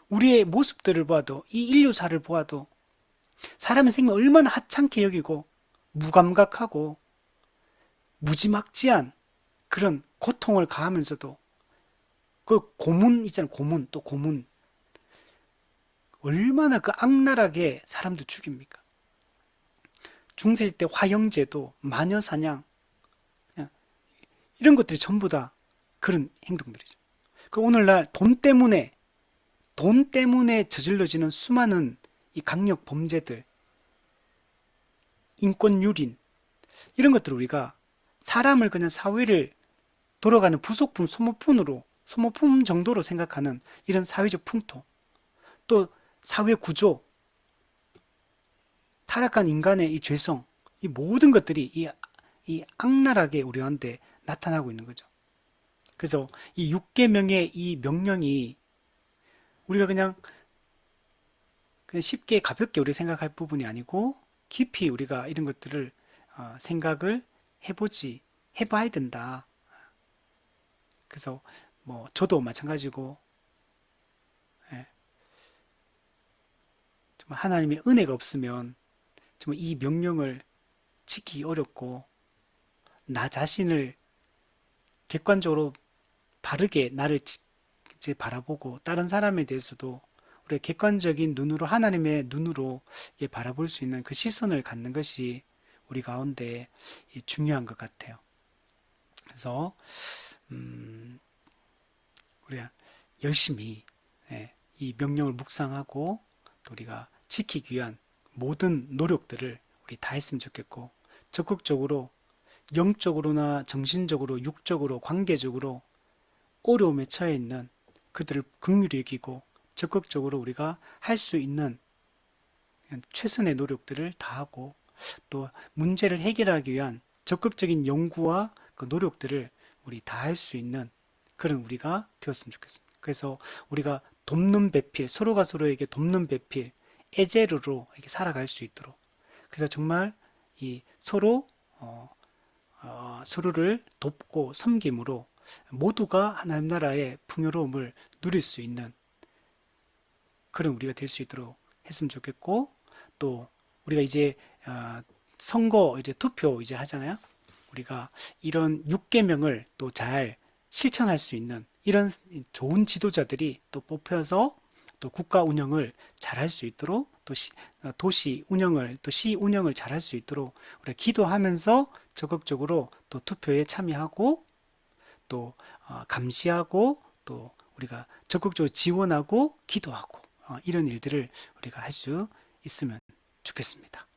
우리의 모습들을 보아도, 이 인류사를 보아도, 사람의 생명 얼마나 하찮게 여기고, 무감각하고, 무지막지한 그런 고통을 가하면서도, 그 고문 있잖아요, 고문, 또 고문. 얼마나 그 악랄하게 사람들 죽입니까? 중세시대 화형제도, 마녀사냥, 이런 것들이 전부 다 그런 행동들이죠. 그리고 오늘날 돈 때문에 저질러지는 수많은 이 강력 범죄들, 인권 유린, 이런 것들을 우리가 사람을 그냥 사회를 돌아가는 부속품, 소모품 정도로 생각하는 이런 사회적 풍토, 또 사회 구조, 타락한 인간의 이 죄성, 이 모든 것들이 이 악랄하게 우리한테 나타나고 있는 거죠. 그래서 이 6계명의 이 명령이 우리가 그냥 쉽게 가볍게 우리 생각할 부분이 아니고 깊이 우리가 이런 것들을 생각을 해봐야 된다. 그래서 뭐 저도 마찬가지고 예, 정말 하나님의 은혜가 없으면 정말 이 명령을 지키기 어렵고 나 자신을 객관적으로 바르게 나를 이제 바라보고 다른 사람에 대해서도 우리가 객관적인 눈으로 하나님의 눈으로 바라볼 수 있는 그 시선을 갖는 것이 우리 가운데 중요한 것 같아요. 그래서 우리가 열심히 이 명령을 묵상하고 또 우리가 지키기 위한 모든 노력들을 우리 다 했으면 좋겠고 적극적으로 영적으로나 정신적으로, 육적으로, 관계적으로 어려움에 처해 있는 그들을 긍휼히 여기고 적극적으로 우리가 할 수 있는 최선의 노력들을 다하고 또 문제를 해결하기 위한 적극적인 연구와 그 노력들을 우리 다 할 수 있는 그런 우리가 되었으면 좋겠습니다. 그래서 우리가 돕는 배필, 서로가 서로에게 돕는 배필, 에제르로 이렇게 살아갈 수 있도록. 그래서 정말 이 서로 서로를 돕고 섬김으로 모두가 하나님 나라의 풍요로움을 누릴 수 있는 그런 우리가 될 수 있도록 했으면 좋겠고, 또 우리가 이제 선거 이제 투표 이제 하잖아요. 우리가 이런 6계명을 또 잘 실천할 수 있는 이런 좋은 지도자들이 또 뽑혀서 또 국가 운영을 잘 할 수 있도록 또 도시 운영을 또 시 운영을 잘 할 수 있도록 우리가 기도하면서 적극적으로 또 투표에 참여하고 또 감시하고 또 우리가 적극적으로 지원하고 기도하고 이런 일들을 우리가 할 수 있으면 좋겠습니다.